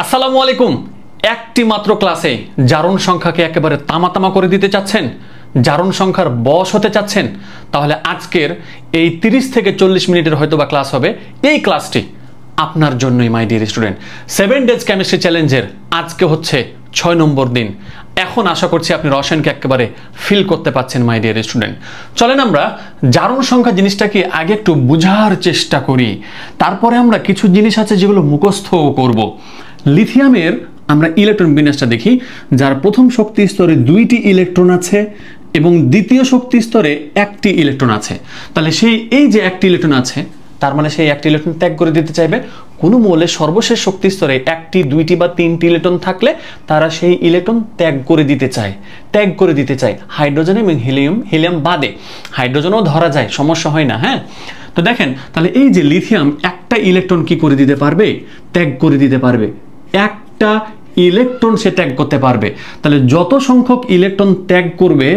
আসসালামু আলাইকুম। একটি মাত্র ক্লাসে জারণ সংখ্যাকে একেবারে তামাতামা করে দিতে চাচ্ছেন, জারণ সংখ্যার বশ হতে চাচ্ছেন, তাহলে আজকের এই 30 থেকে 40 মিনিটের হয়তোবা ক্লাস হবে। এই ক্লাসটি আপনার জন্যই মাই ডিয়ার স্টুডেন্ট। 7 ডেজ কেমিস্ট্রি চ্যালেঞ্জের আজকে হচ্ছে 6 নম্বর দিন। এখন আশা করছি আপনি রসায়নকে একেবারে ফিল করতে পাচ্ছেন মাই ডিয়ার স্টুডেন্ট। চলেন আমরা জারণ সংখ্যা জিনিসটাকে আগে একটু বোঝার চেষ্টা করি, তারপরে আমরা কিছু জিনিস আছে যেগুলো মুখস্থ করব। লিথিয়ামের আমরা ইলেকট্রন বিন্যাসটা দেখি, যার প্রথম শক্তি স্তরে 2টি ইলেকট্রন আছে এবং দ্বিতীয় শক্তি স্তরে 1টি ইলেকট্রন আছে। তাহলে সেই এই যে 1টি ইলেকট্রন আছে, তার মানে সেই 1টি ইলেকট্রন ত্যাগ করে দিতে চাইবে। কোনো মৌলের সর্বশেষ শক্তি স্তরে 1টি 2টি বা 3টি ইলেকট্রন থাকলে তারা সেই ইলেকট্রন ত্যাগ করে দিতে চায় হাইড্রোজেন এবং হিলিয়াম বাদে। হাইড্রোজেনও ধরা যায়, সমস্যা হয় না। হ্যাঁ, তো দেখেন তাহলে এই যে লিথিয়াম একটা ইলেকট্রন কি করে দিতে পারবে? ত্যাগ করে দিতে পারবে। একটা ইলেকট্রন সে ত্যাগ করতে পারবে। তাহলে যত সংখ্যক ইলেকট্রন ত্যাগ করবে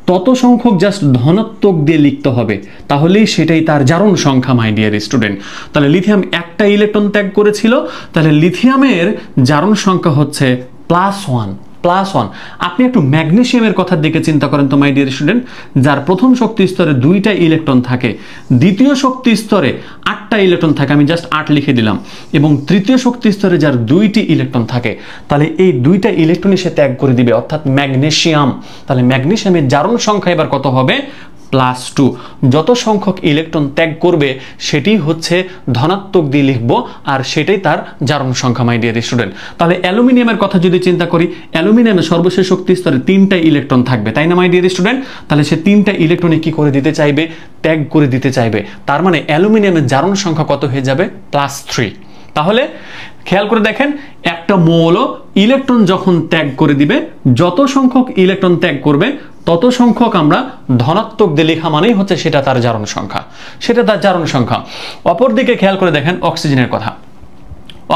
তত সংখ্যক জাস্ট ধনাত্মক দিয়ে লিখতে হবে, তাহলেই সেটাই তার জারণ সংখ্যা মাই ডিয়ার স্টুডেন্ট। তাহলে লিথিয়াম একটা ইলেকট্রন ত্যাগ করেছিল, তাহলে লিথিয়ামের জারণ সংখ্যা হচ্ছে +1। আপনি একটু ম্যাগনেসিয়ামের কথার দিকে চিন্তা করেন তো মাই ডিয়ার স্টুডেন্ট, যার প্রথম শক্তি স্তরে 2টা ইলেকট্রন থাকে, দ্বিতীয় শক্তি স্তরে 8টা ইলেকট্রন থাকে, আমি জাস্ট 8 লিখে দিলাম, এবং তৃতীয় শক্তি স্তরে যার 2টি ইলেকট্রন থাকে, তাহলে এই 2টা ইলেকট্রনই সে ত্যাগ করে দিবে, অর্থাৎ ম্যাগনেসিয়াম। তাহলে ম্যাগনেসিয়ামের জারণ সংখ্যা এবার কত হবে? +2। যত সংখ্যক ইলেকট্রন ত্যাগ করবে সেটি হচ্ছে ধনাত্মক দিয়ে লিখবো, আর সেটাই তার জারণ সংখ্যা মাই ডিয়ার স্টুডেন্ট। তাহলে অ্যালুমিনিয়ামের কথা যদি চিন্তা করি, অ্যালুমিনিয়ামের সর্বশেষ শক্তি স্তরে 3টা ইলেকট্রন থাকবে, তাই না মাই ডিয়ার স্টুডেন্ট? তাহলে সে 3টা ইলেকট্রনে কি করে দিতে চাইবে? ত্যাগ করে দিতে চাইবে। তার মানে অ্যালুমিনিয়ামের জারণ সংখ্যা কত হয়ে যাবে? +3। তাহলে খেয়াল করে দেখেন, একটা মৌল ইলেকট্রন যখন ত্যাগ করে দিবে, যত সংখ্যক ইলেকট্রন ত্যাগ করবে তত সংখ্যক আমরা ধনাত্মক দিয়ে লেখা মানেই হচ্ছে সেটা তার জারণ সংখ্যা। অপরদিকে খেয়াল করে দেখেন অক্সিজেনের কথা।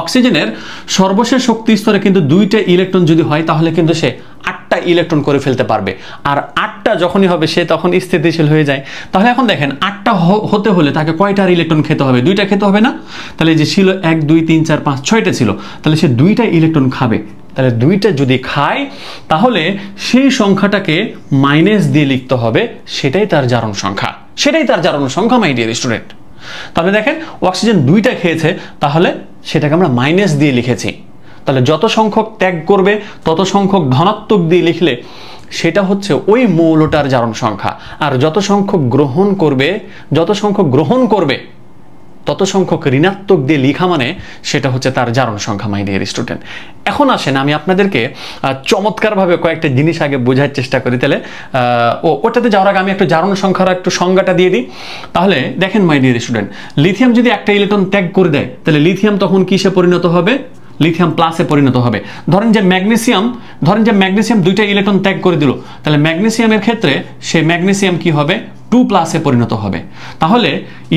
অক্সিজেনের সর্বশেষ শক্তি স্তরে কিন্তু 2টা ইলেকট্রন যদি হয়, তাহলে কিন্তু সে 8টা ইলেকট্রন করে ফেলতে পারবে। আর 8টা যখনই হবে সে তখন স্থিতিশীল হয়ে যায়। তাহলে এখন দেখেন 8টা হতে হলে তাকে কয়টার ইলেকট্রন খেতে হবে? 2টা খেতে হবে না? তাহলে যে ছিল 1 2 3 4 5 6টা ছিল, তাহলে সে 2টা ইলেকট্রন খাবে। তাহলে 2টা যদি খায় তাহলে সেই সংখ্যাটাকে মাইনাস দিয়ে লিখতে হবে, সেটাই তার জারণ সংখ্যা মাই ডিয়ার স্টুডেন্ট। তাহলে দেখেন অক্সিজেন 2টা খেয়েছে, তাহলে সেটাকে আমরা মাইনাস দিয়ে লিখেছি। তাহলে যত সংখ্যক ত্যাগ করবে তত সংখ্যক ধনাত্মক দিয়ে লিখলে সেটা হচ্ছে ওই মৌলটার জারণ সংখ্যা। আর যত সংখ্যক গ্রহণ করবে তত সংখ্যক ঋণাত্মক দিয়ে লেখা মানে সেটা হচ্ছে তার জারণ সংখ্যা মাই ডিয়ার স্টুডেন্ট। এখন আসেন আমি আপনাদেরকে চমৎকারভাবে কয়েকটা জিনিস আগে বোঝার চেষ্টা করি। তাহলে ওটাতে যাওয়ার আগে আমি একটু জারণ সংখ্যার একটু সংজ্ঞাটা দিয়ে দিই। তাহলে দেখেন মাই ডিয়ার স্টুডেন্ট, লিথিয়াম যদি একটা ইলেকট্রন ত্যাগ করে দেয়, তাহলে লিথিয়াম তখন কিসে পরিণত হবে? লিথিয়াম প্লাসে পরিণত হবে। ধরেন যে ম্যাগনেসিয়াম 2টা ইলেকট্রন ত্যাগ করে দিল, তাহলে ম্যাগনেসিয়ামের ক্ষেত্রে সে ম্যাগনেসিয়াম কি হবে? 2+ পরিণত হবে। তাহলে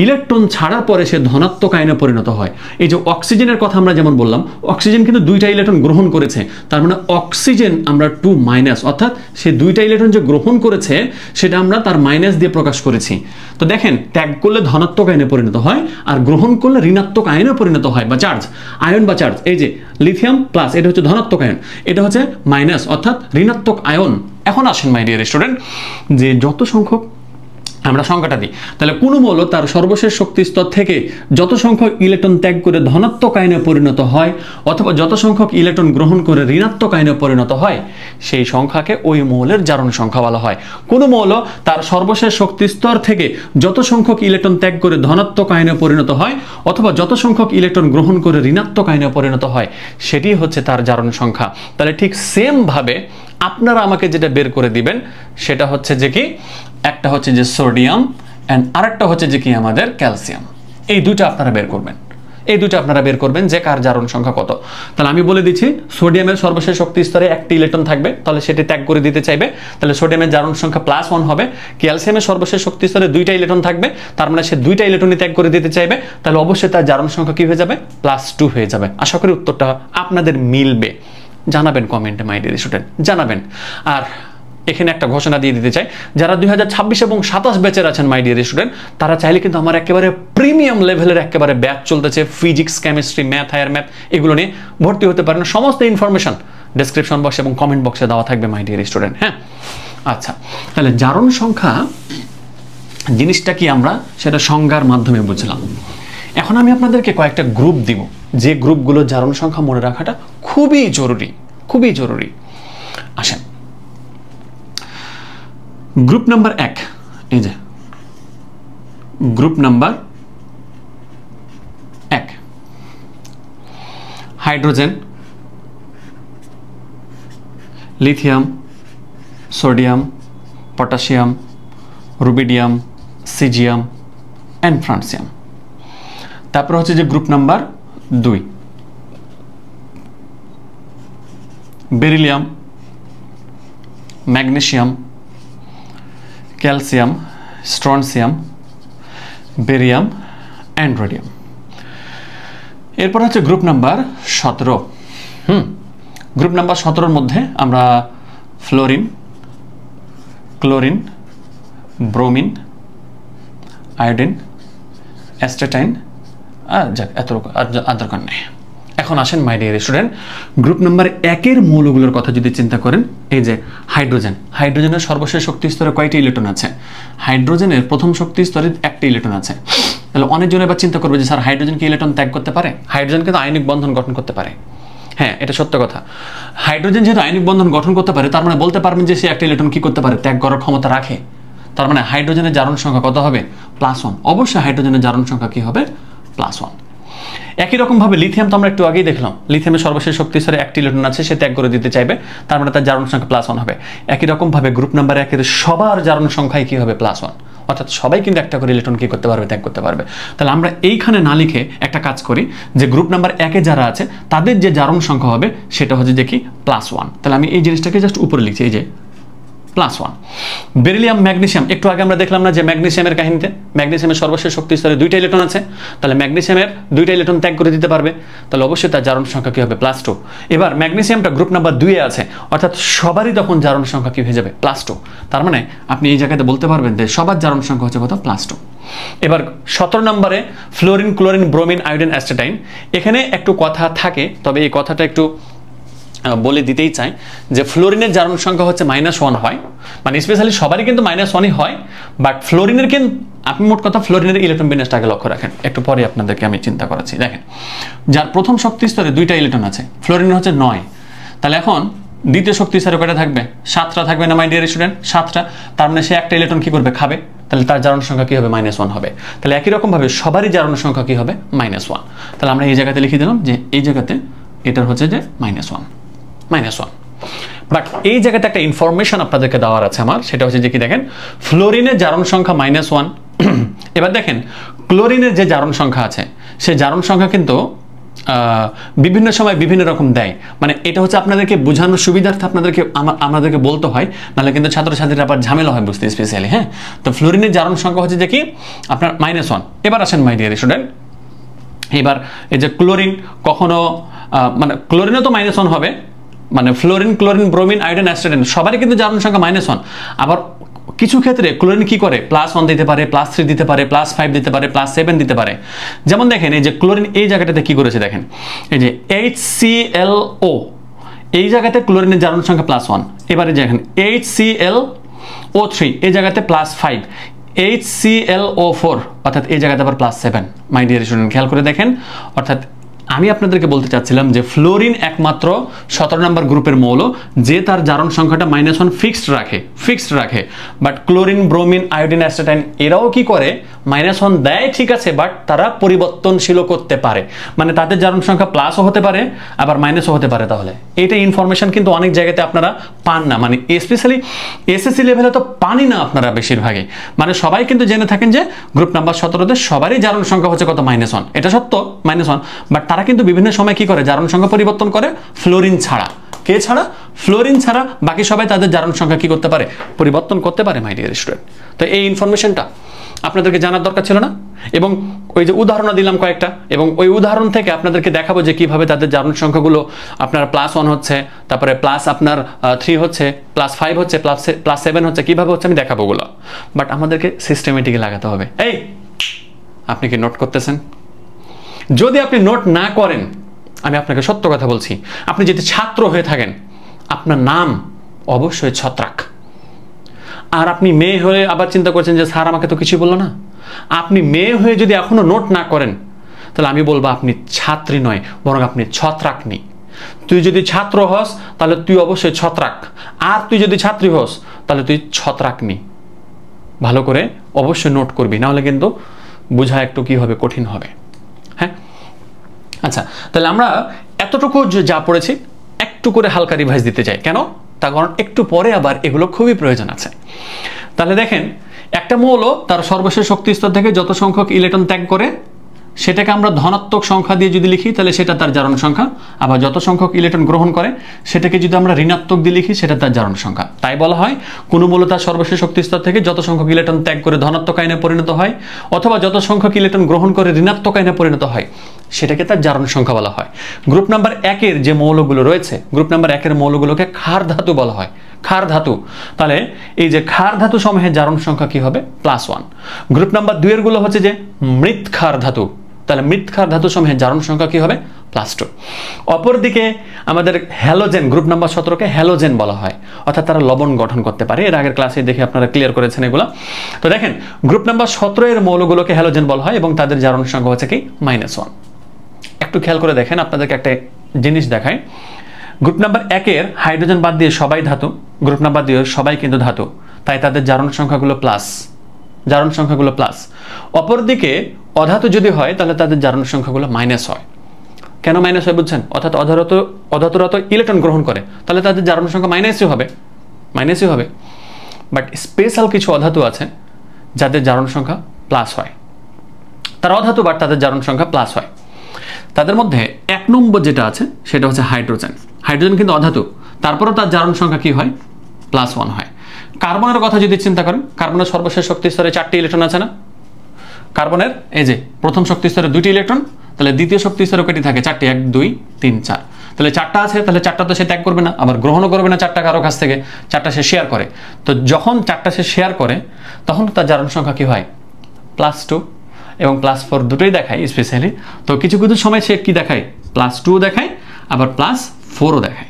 ইলেকট্রন ছাড়ার পরে সে ধনাত্মক আয়নে পরিণত হয়। এই যে অক্সিজেনের কথা আমরা যেমন বললাম, অক্সিজেন কিন্তু 2টা ইলেকট্রন গ্রহণ করেছে, তার মানে অক্সিজেন আমরা 2-, অর্থাৎ সে 2টা ইলেকট্রন যে গ্রহণ করেছে সেটা আমরা তার মাইনাস দিয়ে প্রকাশ করেছি। তো দেখেন ত্যাগ করলে ধনাত্মক আয়নে পরিণত হয়, আর গ্রহণ করলে ঋণাত্মক আয়নে পরিণত হয়, বা আয়ন বা চার্জ। এই যে লিথিয়াম প্লাস, এটা হচ্ছে ধনাত্মক আয়ন, এটা হচ্ছে মাইনাস অর্থাৎ ঋণাত্মক আয়ন। এখন আসেন মাই ডিয়ার স্টুডেন্ট, যে যত সংখ্যক আমরা সংখ্যাটা দিই, তাহলে কোনো মৌল তার সর্বশেষ শক্তি স্তর থেকে যত সংখ্যক ইলেকট্রন ত্যাগ করে ধনাত্মক আয়নে পরিণত হয়, অথবা যত সংখ্যক ইলেকট্রন গ্রহণ করে ঋণাত্মক আয়নে পরিণত হয়, সেই সংখ্যাকে ওই মৌলের জারণ সংখ্যা বলা হয়। কোনো মৌল তার সর্বশেষ শক্তি স্তর থেকে যত সংখ্যক ইলেকট্রন ত্যাগ করে ধনাত্মক আয়নে পরিণত হয়, অথবা যত সংখ্যক ইলেকট্রন গ্রহণ করে ঋণাত্মক আয়নে পরিণত হয়, সেটি হচ্ছে তার জারণ সংখ্যা। তাহলে ঠিক সেম ভাবে আপনারা আমাকে যেটা বের করে দিবেন সেটা হচ্ছে যে কি, একটা হচ্ছে যে সোডিয়াম এন্ড আরেকটা হচ্ছে যে কি আমাদের ক্যালসিয়াম। এই দুটো আপনারা বের করবেন যে কার জারণ সংখ্যা কত। তাহলে আমি বলে দিচ্ছি, সোডিয়ামের সর্বশেষ শক্তি স্তরে 1টি ইলেকট্রন থাকবে, তাহলে সেটি ত্যাগ করে দিতে চাইবে, তাহলে সোডিয়ামের জারণ সংখ্যা +1 হবে। ক্যালসিয়ামের সর্বশেষ শক্তি স্তরে 2টা ইলেকট্রন থাকবে, তার মানে সে 2টা ইলেকট্রনই ত্যাগ করে দিতে চাইবে, তাহলে অবশ্যই তার জারণ সংখ্যা কি হয়ে যাবে? +2 হয়ে যাবে। আশা করি উত্তরটা আপনাদের মিলবে। জানাবেন কমেন্টে মাই ডিয়ার স্টুডেন্ট, জানাবেন। আর এখানে একটা ঘোষণা দিয়ে দিতে চাই, যারা 2026 এবং 27 ব্যাচের আছেন মাই ডিয়ার স্টুডেন্ট, তারা চাইলে কিন্তু আমার একেবারে প্রিমিয়াম লেভেলের একেবারে ব্যাচ চলতেছে, physics, chemistry, math, higher math, এগুলো নিয়ে ভর্তি হতে পারেন। সমস্ত ইনফরমেশন ডেসক্রিপশন বক্স এবং কমেন্ট বক্সে দেওয়া থাকবে মাই ডিয়ার স্টুডেন্ট। হ্যাঁ, আচ্ছা, তাহলে জারণ সংখ্যা জিনিসটা কি আমরা সেটা সংজ্ঞার মাধ্যমে বুঝলাম। এখন আমি আপনাদেরকে কয়েকটা গ্রুপ দিব, যে গ্রুপগুলো জারণ সংখ্যা মনে রাখাটা খুবই জরুরি, খুবই জরুরি। আসেন, গ্রুপ নাম্বার 1, এই যে group number 1, hydrogen, lithium, sodium, potassium, rubidium, caesium and francium. তারপর হচ্ছে যে group number 2, beryllium, magnesium, calcium, strontium, barium and radium. এরপর হচ্ছে গ্রুপ নাম্বার 17। গ্রুপ নাম্বার 17-র মধ্যে আমরা fluorine, chlorine, bromine, iodine, astatine, যাক এত আর দরকার নেই। এখন আসেন my dear student, group number 1-এর মৌলগুলোর কথা যদি চিন্তা করেন, এই যে হাইড্রোজেন, হাইড্রোজেনের সর্বশেষ শক্তি স্তরে কয়টি ইলেকট্রন আছে? হাইড্রোজেনের প্রথম শক্তি স্তরে 1টি ইলেকট্রন আছে। তাহলে অনেকজন এবার চিন্তা করবে যে স্যার হাইড্রোজেন কি ইলেকট্রন ত্যাগ করতে পারে? হাইড্রোজেন কিন্তু আয়নিক বন্ধন গঠন করতে পারে। হ্যাঁ, এটা সত্য কথা। হাইড্রোজেন যেহেতু আয়নিক বন্ধন গঠন করতে পারে, তার মানে বলতে পারবেন যে সে একটা ইলেকট্রন কি করতে পারে? ত্যাগ করার ক্ষমতা রাখে। তার মানে হাইড্রোজেনের জারণ সংখ্যা কত হবে? +1। অবশ্যই হাইড্রোজেনের জারণ সংখ্যা কি হবে? +1। একই রকমভাবে লিথিয়াম তো আমরা একটু আগেই দেখলাম, লিথিয়ামের সর্বশেষ শক্তি স্তরে 1টি ইলেকট্রন আছে, সে ত্যাগ করে দিতে চাইবে, তার মানে তার জারণ সংখ্যা +1 হবে। একই রকমভাবে গ্রুপ নাম্বার 1-এর সবার জারণ সংখ্যায় কি হবে? +1। অর্থাৎ সবাই কিন্তু একটা করে ইলেকট্রন কি করতে পারবে? ত্যাগ করতে পারবে। তাহলে আমরা এইখানে না লিখে একটা কাজ করি, যে গ্রুপ নাম্বার 1-এ যারা আছে তাদের যে জারণ সংখ্যা হবে সেটা হচ্ছে যে কি? +1। তাহলে আমি এই জিনিসটাকে জাস্ট উপরে লিখছি, এই যে +1। বেরিলিয়াম, ম্যাগনেসিয়াম, একটু আগে আমরা দেখলাম না যে ম্যাগনেসিয়ামের কাহিনীতে, ম্যাগনেসিয়ামের সর্বশেষ শক্তি স্তরে 2টা ইলেকট্রন আছে, তাহলে ম্যাগনেসিয়ামের 2টা ইলেকট্রন ত্যাগ করে দিতে পারবে, তাহলে অবশ্যই তার জারণ সংখ্যা কি হবে? +2। এবার ম্যাগনেসিয়ামটা গ্রুপ নাম্বার 2-এ আছে, অর্থাৎ সবারই তখন জারণ সংখ্যা কি হয়ে যাবে? +2। তার মানে আপনি এই জায়গাতে বলতে পারবেন যে সবার জারণ সংখ্যা হচ্ছে কত? +2। এবার 17 নম্বরে fluorine, chlorine, bromine, iodine, astatine. এখানে একটু কথা থাকে, তবে এই কথাটা একটু বলে দিতেই চাই যে ফ্লোরিনের জারণ সংখ্যা হচ্ছে -1 হয়, মানে স্পেশালি সবারই কিন্তু -1ই হয়, বাট ফ্লোরিনের কিন্তু আপনি মোট কথা ফ্লোরিনের ইলেকট্রন বিন্যাসটা আগে লক্ষ্য রাখেন, একটু পরে আপনাদেরকে আমি চিন্তা করাচ্ছি। দেখেন, যার প্রথম শক্তি স্তরে 2টা ইলেকট্রন আছে, ফ্লোরিনের হচ্ছে 9, তাহলে এখন দ্বিতীয় শক্তি স্তরে কয়টা থাকবে? 7টা থাকবে না মাই ডিয়ার স্টুডেন্ট? 7টা। তার মানে সে একটা ইলেকট্রন কি করবে? খাবে। তাহলে তার জারণ সংখ্যা কি হবে? -1 হবে। তাহলে একই রকমভাবে সবারই জারণ সংখ্যা কি হবে? -1। তাহলে আমরা এই জায়গাতে লিখে দিলাম যে এই জায়গাতে এটার হচ্ছে যে -1। বাট এই জায়গাতে একটা ইনফরমেশন আপনাদেরকে দেওয়ার আছে আমার, সেটা হচ্ছে যে কি দেখেন, ফ্লোরিনের জারণ সংখ্যা -1। এবার দেখেন ক্লোরিনের যে জারণ সংখ্যা আছে, সে জারণ সংখ্যা কিন্তু বিভিন্ন সময় বিভিন্ন রকম দেয়, মানে এটা হচ্ছে আপনাদেরকে বোঝানোর সুবিধার্থে আমাদেরকে বলতে হয়, নাহলে কিন্তু ছাত্রছাত্রীরা আবার ঝামেলা হয় বুঝতে, স্পেশালি। হ্যাঁ, তো ফ্লোরিনের জারণ সংখ্যা হচ্ছে যে কি আপনার -1। এবার আসেন মাই ডিয়ার স্টুডেন্ট, এবার এই যে ক্লোরিন কখনো মানে ক্লোরিনও তো -1 হবে, মানে fluorine, chlorine, bromine, iodine, astatine সবারই কিন্তু জারণ সংখ্যা -1। আবার কিছু ক্ষেত্রে ক্লোরিন কি করে? +1 দিতে পারে, +3 দিতে পারে, +5 দিতে পারে, +7 দিতে পারে। যেমন দেখেন এই যে ক্লোরিন এই জায়গাটাতে কি করেছে দেখেন, এই যে HClO, এই জায়গাতে ক্লোরিনের জারণ সংখ্যা +1। এবারে দেখেন HClO3, এই জায়গাতে +5, HClO4, অর্থাৎ এই জায়গাতে আবার +7। মাই ডিয়ার স্টুডেন্ট, খেয়াল করে দেখেন, অর্থাৎ আমি আপনাদেরকে বলতে চাচ্ছিলাম যে ফ্লোরিন একমাত্র 17 নম্বর গ্রুপের মৌল যে তার জারণ সংখ্যাটা -1 ফিক্সড রাখে, but chlorine, bromine, iodine, astatine এরাও কি করে? -1 দেয়, ঠিক আছে, বাট তারা পরিবর্তনশীল করতে পারে, মানে তাদের জারণ সংখ্যা প্লাসও হতে পারে আবার মাইনাসও হতে পারে। তাহলে এইটা ইনফরমেশন কিন্তু অনেক জায়গাতে আপনারা পান না, মানে স্পেশালি এসএসসি লেভেলে তো পানি না আপনারা বেশিরভাগই, মানে সবাই কিন্তু জেনে থাকেন যে গ্রুপ নাম্বার 17-তে সবারই জারণ সংখ্যা হচ্ছে কত? -1। এটা সত্য, -1, বাট তারা কিন্তু বিভিন্ন সময় কি করে? জারণ সংখ্যা পরিবর্তন করে, ফ্লোরিন ছাড়া। কে ছাড়া? ফ্লোরিন ছাড়া বাকি সবাই তাদের জারণ সংখ্যা কি করতে পারে? পরিবর্তন করতে পারে মাই ডিয়ার স্টুডেন্ট। তো এই ইনফরমেশনটা আপনাদেরকে জানার দরকার ছিল না? এবং ওই যে উদাহরণ দিলাম কয়েকটা, এবং ওই উদাহরণ থেকে আপনাদেরকে দেখাবো যে কিভাবে তাদের জারণ সংখ্যাগুলো আপনার +1 হচ্ছে, তারপরে প্লাস আপনার 3 হচ্ছে, +5 হচ্ছে, +7 হচ্ছে, কিভাবে হচ্ছে আমি দেখাবো ওগুলো। বাট আমাদেরকে সিস্টেমেটিক লাগাতে হবে। এই আপনি কি নোট করতেছেন? যদি আপনি নোট না করেন, আমি আপনাকে সত্য কথা বলছি, আপনি যদি ছাত্র হয়ে থাকেন আপনার নাম অবশ্যই ছত্রাক। আর আপনি মেয়ে হয়ে আবার চিন্তা করছেন যে স্যার আমাকে তো কিছু বললো না। আপনি মেয়ে হয়ে যদি এখনো নোট না করেন তাহলে আমি বলবো আপনি ছাত্রী নয়, বরং আপনি ছত্রাকনি। তুই যদি ছাত্র হস তাহলে তুই অবশ্যই ছত্রাক, আর তুই যদি ছাত্রী হস তাহলে তুই ছত্রাকনি। ভালো করে অবশ্যই নোট করবি, নাহলে কিন্তু বোঝা একটু কি হবে, কঠিন হবে। হ্যাঁ, আচ্ছা, তাহলে আমরা এতটুকু যা পড়েছি একটু করে হালকা রিভাইজ দিতে চাই। কেন? তার কারণ একটু পরে আবার এগুলো খুবই প্রয়োজন আছে। তাহলে দেখেন, একটা মৌল তার সর্বশেষ শক্তি স্তর থেকে যত সংখ্যক ইলেকট্রন ত্যাগ করে সেটাকে আমরা ধনাত্মক সংখ্যা দিয়ে যদি লিখি তাহলে সেটা তার জারণ সংখ্যা, আবার যত সংখ্যক ইলেকট্রন গ্রহণ করে সেটাকে যদি আমরা ঋণাত্মক দিয়ে লিখি সেটা তার জারণ সংখ্যা। তাই বলা হয় কোনো মৌল তার সর্বশেষ শক্তি স্তর থেকে যত সংখ্যক ইলেকট্রন ত্যাগ করে ধনাত্মক আয়নে পরিণত হয় অথবা যত সংখ্যক ইলেকট্রন গ্রহণ করে ঋণাত্মক আয়নে পরিণত হয় সেটাকে তার জারণ সংখ্যা বলা হয়। গ্রুপ নাম্বার 1 এর যে মৌলগুলো রয়েছে, গ্রুপ নাম্বার 1 এর মৌলগুলোকে ক্ষার ধাতু বলা হয়। ক্ষার ধাতু, তাহলে এই যে ক্ষার ধাতু সমূহের জারণ সংখ্যা কি হবে? +1। গ্রুপ নাম্বার 2 এর গুলো হচ্ছে যে মৃৎ ক্ষার ধাতু, তাহলে মৃৎ ক্ষার ধাতু সমূহের জারণ সংখ্যা কি হবে? +2। অপরদিকে আমাদের হ্যালোজেন, গ্রুপ নাম্বার 17কে হ্যালোজেন বলা হয়, অর্থাৎ তারা লবণ গঠন করতে পারে। এর আগের ক্লাসে দেখে আপনারা ক্লিয়ার করেছেন এগুলো। তো দেখেন, গ্রুপ নাম্বার 17 এর মৌলগুলোকে হ্যালোজেন বলা হয় এবং তাদের জারণ সংখ্যা হচ্ছে কি? -1। একটু খেয়াল করে দেখেন, আপনাদেরকে একটা জিনিস দেখায়। গ্রুপ নাম্বার 1 এর হাইড্রোজেন বাদ দিয়ে সবাই ধাতু, গ্রুপ নাম্বার 2 এর সবাই কিন্তু ধাতু, তাই তাদের জারণ সংখ্যাগুলো প্লাস, জারণ সংখ্যাগুলো প্লাস। অপরদিকে অধাতু যদি হয় তাহলে তাদের জারণ সংখ্যাগুলো মাইনাস হয়। কেন মাইনাস হয় বুঝছেন? অর্থাৎ অধাতুরা তো ইলেকট্রন গ্রহণ করে, তাহলে তাদের জারণ সংখ্যা মাইনাসই হবে, মাইনাসই হবে। বাট স্পেশাল কিছু অধাতু আছে যাদের জারণ সংখ্যা প্লাস হয়। তারা অধাতু বাট তাদের জারণ সংখ্যা প্লাস হয়। তাদের মধ্যে 1 নম্বর যেটা আছে সেটা হচ্ছে হাইড্রোজেন। হাইড্রোজেন কিন্তু অধাতু, তারপরেও তার জারণ সংখ্যা কি হয়? +1 হয়। কার্বনের কথা যদি চিন্তা করেন, কার্বনের সর্বশেষ শক্তি স্তরে 4টি ইলেকট্রন আছে না? কার্বনের এই যে প্রথম শক্তি স্তরে 2টি ইলেকট্রন, তাহলে দ্বিতীয় শক্তি স্তরে কয়টি থাকে? 4টি, 1 2 3 4। তাহলে 4টা আছে, তাহলে 4টা তো সে ত্যাগ করবে না, আবার গ্রহণও করবে না 4টা কারো কাছ থেকে, 4টা সে শেয়ার করে। তো যখন 4টা সে শেয়ার করে তখন তার জারণ সংখ্যা কি হয়? +2 এবং +4 দুটোই দেখায় স্পেশালি। তো কিছু কিছু সময় সে কি দেখায়? +2 দেখায়, আবার +4ও দেখায়।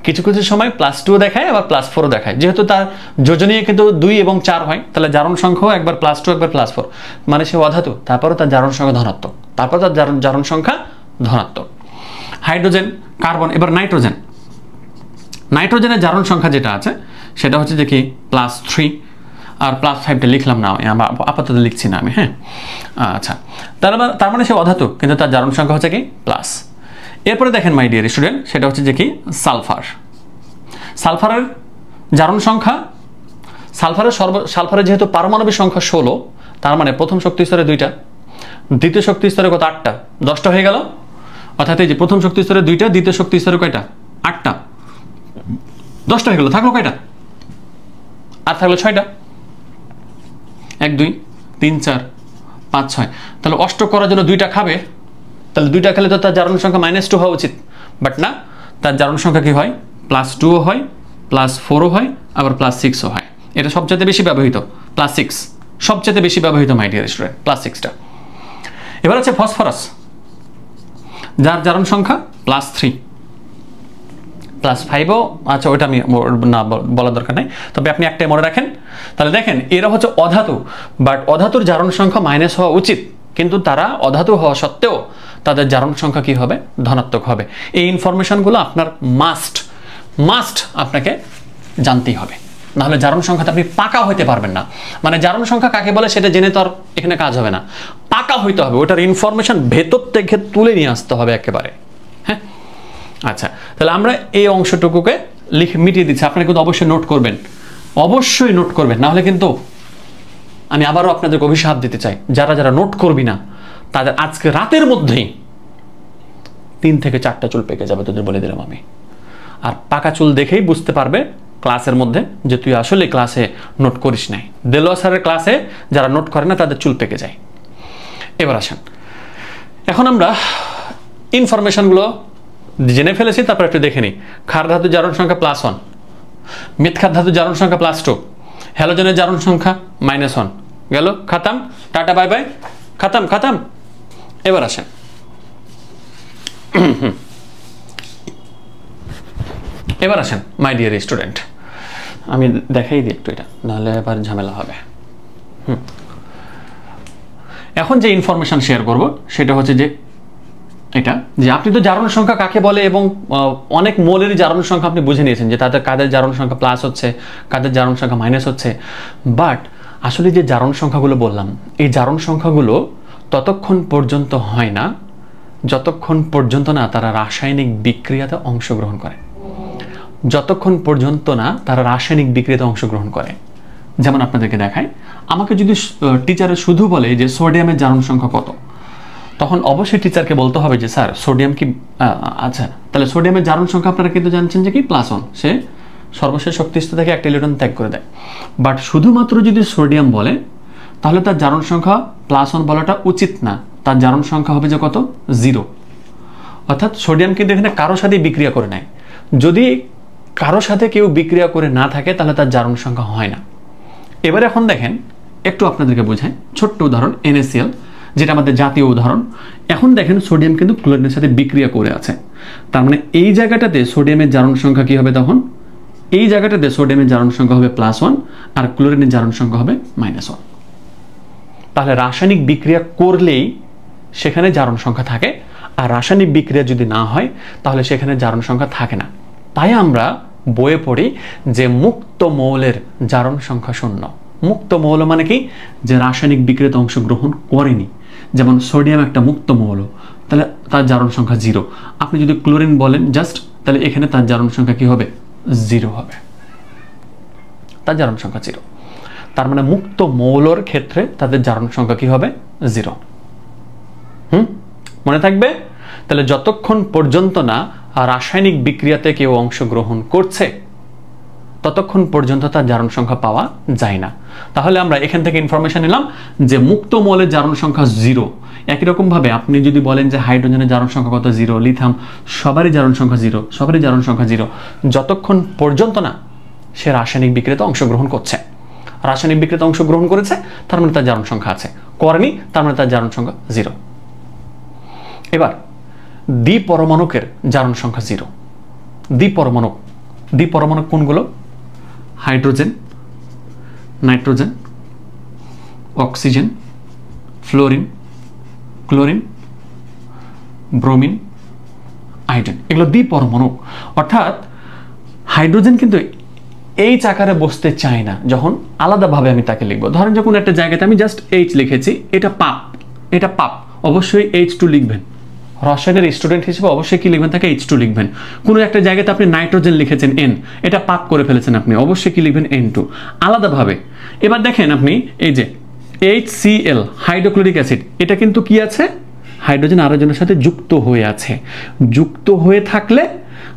কিছু কিছু সময় +2 দেখায়, আবার +4 দেখায়। যেহেতু তার যোজনীয় কিন্তু 2 এবং 4 হয়, তাহলে জারণ সংখ্যাও একবার +2 একবার +4, মানে সে অধাতু, তারপরে তার জারণ সংখ্যা ধনাত্মক, তারপর তার জারণ সংখ্যা ধনাত্মক। হাইড্রোজেন, কার্বন, এবার নাইট্রোজেন। নাইট্রোজেনের জারণ সংখ্যা যেটা আছে সেটা হচ্ছে যে কি? +3 আর +5টা লিখলাম না, আপাতত লিখছি না আমি। হ্যাঁ, আচ্ছা, তার মানে সে অধাতু কিন্তু তার জারণ সংখ্যা হচ্ছে কি? প্লাস। এরপরে দেখেন মাই ডিয়ার স্টুডেন্ট, সেটা হচ্ছে যে কি? সালফার। সালফারের জারণ সংখ্যা, সালফারের যেহেতু পারমাণবিক সংখ্যা 16, তার মানে প্রথম শক্তি স্তরে 2টা, দ্বিতীয় শক্তি স্তরে কত? 8টা, 10টা হয়ে গেল। অর্থাৎ এই যে প্রথম শক্তি স্তরে 2টা, দ্বিতীয় শক্তি স্তরে কয়টা? 8টা, 10টা হয়ে গেল। থাকলো কয়টা? আর থাকলো 6টা, 1 2 3 4 5 6। তাহলে অষ্টক করার জন্য 2টা খাবে, তাহলে 2টা খেলে তো তার জারণ সংখ্যা -2 হওয়া উচিত। বাট না, তার জারণ সংখ্যা কি হয়? +2ও হয়, +4ও হয়, আবার +6ও হয়। এটা সবচেয়ে বেশি ব্যবহৃত, +6 সবচেয়ে বেশি ব্যবহৃত মাই ডিয়ার স্টুডেন্ট, +6টা। এবার আছে ফসফরাস, যার জারণ সংখ্যা +3, +5ও আচ্ছা, ওইটা আমি না বলার দরকার নেই, তবে আপনি একটাই মনে রাখেন। তাহলে দেখেন, এরা হচ্ছে অধাতু, বাট অধাতুর জারণ সংখ্যা মাইনাস হওয়া উচিত, কিন্তু তারা অধাতু হওয়া সত্ত্বেও তাদের জারণ সংখ্যা কি হবে? ধনাত্মক হবে। এই ইনফরমেশনগুলো আপনার মাস্ট আপনাকে জানতেই হবে, নাহলে জারণ সংখ্যাতে আপনি পাকা হইতে পারবেন না। মানে জারণ সংখ্যা কাকে বলে সেটা জেনে তো আর এখানে কাজ হবে না, পাকা হইতে হবে, ওটার ইনফরমেশন ভেতর থেকে তুলে নিয়ে আসতে হবে একেবারে। হ্যাঁ, আচ্ছা, তাহলে আমরা এই অংশটুকুকে মিটিয়ে দিচ্ছি। আপনারা কিন্তু অবশ্যই নোট করবেন, অবশ্যই নোট করবেন, নাহলে কিন্তু আমি আবারও আপনাদেরকে অভিশাপ দিতে চাই, যারা যারা নোট করবি না তাদের আজকে রাতের মধ্যেই 3 থেকে 4টা চুল পেকে যাবে, তোদের বলে দিলাম আমি। আর পাকা চুল দেখেই বুঝতে পারবে ক্লাসের মধ্যে যে তুই আসলে ক্লাসে নোট করিস নাই। দেলোয়ার স্যারের ক্লাসে যারা নোট করে না তাদের চুল পেকে যায়। এবার আসেন, এখন আমরা ইনফরমেশনগুলো জেনে ফেলেছি, তারপর একটু দেখে নিই। ক্ষার ধাতু জারণ সংখ্যা +1, মৃৎক্ষার ধাতু জারণ সংখ্যা +2, হ্যালোজেনের জারণ সংখ্যা -1। গেল, খাতাম, টাটা বাই বাই, খাতাম খাতাম। এবার আসেন, এবার আসেন মাই ডিয়ার স্টুডেন্ট, আমি দেখাই দিই একটু, এটা নাহলে আবার ঝামেলা হবে। এখন যে ইনফরমেশন শেয়ার করব সেটা হচ্ছে যে এটা, যে আপনি তো জারণ সংখ্যা কাকে বলে এবং অনেক মৌলের জারণ সংখ্যা আপনি বুঝে নিয়েছেন যে তাদের কাদের জারণ সংখ্যা প্লাস হচ্ছে, কাদের জারণ সংখ্যা মাইনাস হচ্ছে। বাট আসলে যে জারণ সংখ্যাগুলো বললাম, এই জারণ সংখ্যাগুলো ততক্ষণ পর্যন্ত হয় না যতক্ষণ পর্যন্ত না তারা রাসায়নিক বিক্রিয়াতে অংশগ্রহণ করে, যতক্ষণ পর্যন্ত না তারা রাসায়নিক বিক্রিয়াতে অংশগ্রহণ করে। যেমন আপনাদেরকে দেখায়, আমাকে যদি টিচারে শুধু বলে যে সোডিয়ামের জারণ সংখ্যা কত, তখন অবশ্যই টিচারকে বলতে হবে যে স্যার সোডিয়াম কি, আচ্ছা তাহলে সোডিয়ামের জারণ সংখ্যা আপনারা কিন্তু জানছেন যে কি +1, সে সর্বশেষ শক্তিস্তর থেকে একটা ইলেকট্রন ত্যাগ করে দেয়। বাট শুধুমাত্র যদি সোডিয়াম বলে তাহলে তার জারণ সংখ্যা +1 বলাটা উচিত না, তার জারণ সংখ্যা হবে যে কত, 0। অর্থাৎ সোডিয়াম কিন্তু এখানে কারো সাথে বিক্রিয়া করে নেয়। যদি কারো সাথে কেউ বিক্রিয়া করে না থাকে তাহলে তার জারণ সংখ্যা হয় না। এবার এখন দেখেন, একটু আপনাদেরকে বোঝায়, ছোট্ট উদাহরণ NaCl, যেটা আমাদের জাতীয় উদাহরণ। এখন দেখেন সোডিয়াম কিন্তু ক্লোরিনের সাথে বিক্রিয়া করে আছে, তার মানে এই জায়গাটাতে সোডিয়ামের জারণ সংখ্যা কি হবে, তখন এই জায়গাটাতে সোডিয়ামের জারণ সংখ্যা হবে +1 আর ক্লোরিনের জারণ সংখ্যা হবে -1। তাহলে রাসায়নিক বিক্রিয়া করলেই সেখানে জারণ সংখ্যা থাকে, আর রাসায়নিক বিক্রিয়া যদি না হয় তাহলে সেখানে জারণ সংখ্যা থাকে না। তাই আমরা বইয়ে পড়ি যে মুক্ত মৌলের জারণ সংখ্যা 0। মুক্ত মৌল মানে কি, যে রাসায়নিক বিক্রিয়াতে অংশগ্রহণ করেনি। যেমন সোডিয়াম একটা মুক্ত মৌল, তাহলে তার জারণ সংখ্যা 0। আপনি যদি ক্লোরিন বলেন জাস্ট, তাহলে এখানে তার জারণ সংখ্যা কি হবে, 0 হবে, তার জারণ সংখ্যা 0। তার মানে মুক্ত মৌলর ক্ষেত্রে তাদের জারণ সংখ্যা কি হবে, 0। মনে থাকবে? তাহলে যতক্ষণ পর্যন্ত না রাসায়নিক বিক্রিয়াতে কেউ অংশগ্রহণ করছে ততক্ষণ পর্যন্ত তার জারণ সংখ্যা পাওয়া যায় না। তাহলে আমরা এখান থেকে ইনফরমেশন নিলাম যে মুক্ত মৌলের জারণ সংখ্যা 0। একই রকম ভাবে আপনি যদি বলেন যে হাইড্রোজেনের জারণ সংখ্যা কত, 0, লিথিয়াম সবারই জারণ সংখ্যা 0, সবারই জারণ সংখ্যা 0, যতক্ষণ পর্যন্ত না সে রাসায়নিক বিক্রিয়াতে অংশগ্রহণ করছে। রাসায়নিক বিক্রিয়াতে অংশগ্রহণ করেছে তার মানে তার জারণ সংখ্যা আছে, করেনি তার মানে তার জারণ সংখ্যা 0। এবার দ্বিপরমাণুকের জারণ সংখ্যা 0। দ্বিপরমাণু কোনগুলো, hydrogen, nitrogen, oxygen, fluorine, chlorine, bromine, iodine, এগুলো দ্বিপরমাণু। অর্থাৎ হাইড্রোজেন কিন্তু H আকারে বসতে চায় না যখন আলাদাভাবে আমি তাকে লিখবো। ধরেন যখন একটা জায়গাতে আমি জাস্ট H লিখেছি, এটা পাপ, অবশ্যই H2 লিখবেন। রসায়নের স্টুডেন্ট হিসেবে অবশ্যই কি লিখবেন, তাকে H2 লিখবেন। কোনো একটা জায়গাতে আপনি নাইট্রোজেন লিখেছেন N, এটা পাপ করে ফেলেছেন আপনি, অবশ্যই কি লিখবেন, N2 আলাদাভাবে। এবার দেখেন আপনি এই যে HCl হাইড্রোক্লোরিক অ্যাসিড, এটা কিন্তু কি আছে, হাইড্রোজেন আরেকজনের সাথে যুক্ত হয়ে আছে। যুক্ত হয়ে থাকলে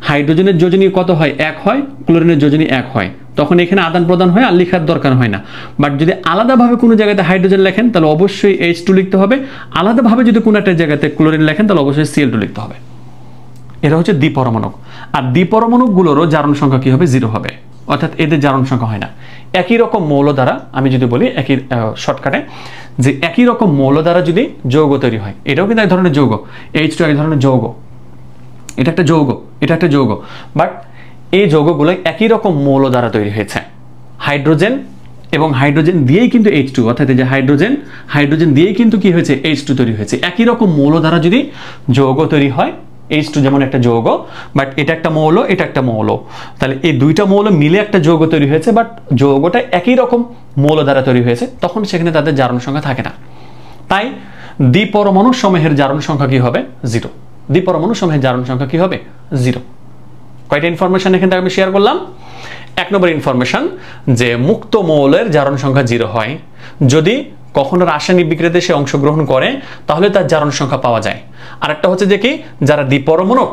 হাইড্রোজেনের যোজনী কত হয়, 1 হয়, ক্লোরিনের যোজনী 1 হয়, তখন এখানে আদান প্রদান হয় আর লেখার দরকার হয় না। বাট যদি আলাদাভাবে কোনো জায়গাতে হাইড্রোজেন লেখেন তাহলে অবশ্যই H2 লিখতে হবে, আলাদাভাবে যদি কোনো একটা জায়গাতে ক্লোরিন লেখেন তাহলে অবশ্যই Cl2 লিখতে হবে। এটা হচ্ছে দ্বিপরমাণু। আর দ্বিপরমাণুগুলোরও জারণ সংখ্যা কি হবে, 0 হবে, অর্থাৎ এদের জারণ সংখ্যা হয় না। একই রকম মৌল দ্বারা, আমি যদি বলি একই শর্টকাটে, যে একই রকম মৌল দ্বারা যদি যৌগ তৈরি হয়, এটাও কিন্তু এক ধরনের যৌগ, H2 এক ধরনের যৌগ, এটা একটা যৌগ, এটা একটা যৌগ, বাট এই যৌগগুলো একই রকম মৌল দ্বারা তৈরি হয়েছে। হাইড্রোজেন এবং হাইড্রোজেন দিয়েই কিন্তু H2, অর্থাৎ এই যে হাইড্রোজেন দিয়েই কিন্তু কি হয়েছে, H2 তৈরি হয়েছে। একই রকম মৌল দ্বারা যদি যৌগ তৈরি হয়, H2 যেমন একটা যৌগ, বাট এটা একটা মৌল, এটা একটা মৌল, তাহলে এই দুইটা মৌল মিলে একটা যৌগ তৈরি হয়েছে, বাট যৌগটা একই রকম মৌল দ্বারা তৈরি হয়েছে, তখন সেখানে তাদের জারণ সংখ্যা থাকে না। তাই দ্বিপরমাণু সমূহের জারণ সংখ্যা কি হবে, 0। দ্বিপরমাণু সমূহের জারণ সংখ্যা কি হবে, 0। কয়টা ইনফরমেশন এখান থেকে আমি শেয়ার করলাম। 1 নম্বর ইনফরমেশন যে মুক্ত মৌলের জারণ সংখ্যা 0 হয় যদি কখনো রাসায়নিক বিক্রিয়াতে সে অংশগ্রহণ করে, তাহলে তার জারণ সংখ্যা পাওয়া যায়। আরেকটা হচ্ছে যে কি, যারা দ্বিপরমাণু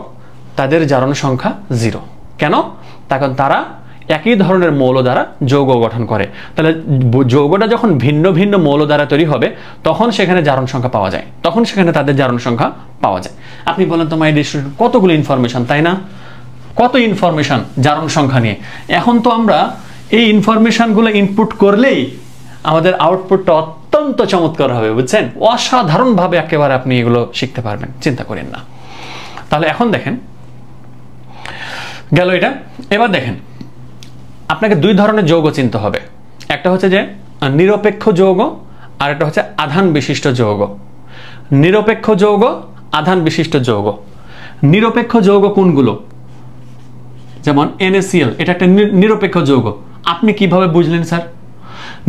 তাদের জারণ সংখ্যা 0। কেন? কারণ তারা একই ধরনের মৌল দ্বারা যৌগ গঠন করে। তাহলে যৌগটা যখন ভিন্ন ভিন্ন মৌল দ্বারা তৈরি হবে তখন সেখানে জারণ সংখ্যা পাওয়া যায়, তখন সেখানে তাদের জারণ সংখ্যা পাওয়া যায়। আপনি বলেন তো মাই ডিয়ার স্টুডেন্ট, কতগুলো ইনফরমেশন, তাই না? কত ইনফরমেশন জারণ সংখ্যা নিয়ে। এখন তো আমরা এই ইনফরমেশনগুলো ইনপুট করলেই আমাদের আউটপুটটা অত্যন্ত চমৎকার হবে, বুঝছেন? অসাধারণভাবে একেবারে আপনি এগুলো শিখতে পারবেন, চিন্তা করেন না। তাহলে এখন দেখেন গেল এটা। এবার দেখেন আপনাকে দুই ধরনের যৌগ চিনতে হবে, একটা হচ্ছে যে নিরপেক্ষ যৌগ আর একটা হচ্ছে আধান বিশিষ্ট যৌগ। নিরপেক্ষ যৌগ, আধান বিশিষ্ট যৌগ। নিরপেক্ষ যৌগ কোনগুলো? যেমন NaCl, এটা একটা নিরপেক্ষ যৌগ। আপনি কিভাবে বুঝলেন স্যার?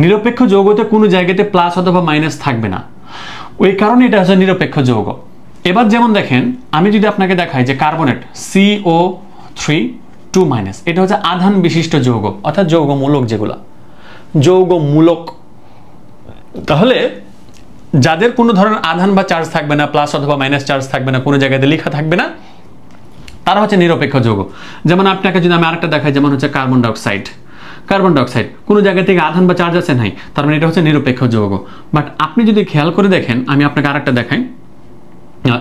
নিরপেক্ষ যৌগতে কোনো জায়গাতে প্লাস অথবা মাইনাস থাকবে না, ওই কারণে এটা হচ্ছে নিরপেক্ষ যৌগ। এবার যেমন দেখেন, আমি যদি আপনাকে দেখাই যে কার্বনেট CO3 2-, এটা হচ্ছে আধান বিশিষ্ট যৌগ, অর্থাৎ যৌগমূলক, যেগুলা যৌগমূলক। তাহলে যাদের কোনো ধরনের আধান বা চার্জ থাকবে না, প্লাস অথবা মাইনাস চার্জ থাকবে না, কোনো জায়গাতে লেখা থাকবে না, তারা হচ্ছে নিরপেক্ষ যৌগ। যেমন আপনাকে যদি আমি আরেকটা দেখাই, যেমন হচ্ছে কার্বন ডাইঅক্সাইড। কার্বন ডাইঅক্সাইড কোনো জায়গা থেকে আধান বা চার্জ আছে নাই, তার মানে এটা হচ্ছে নিরপেক্ষ যৌগ। বাট আপনি যদি খেয়াল করে দেখেন, আমি আপনাকে আরেকটা দেখাই,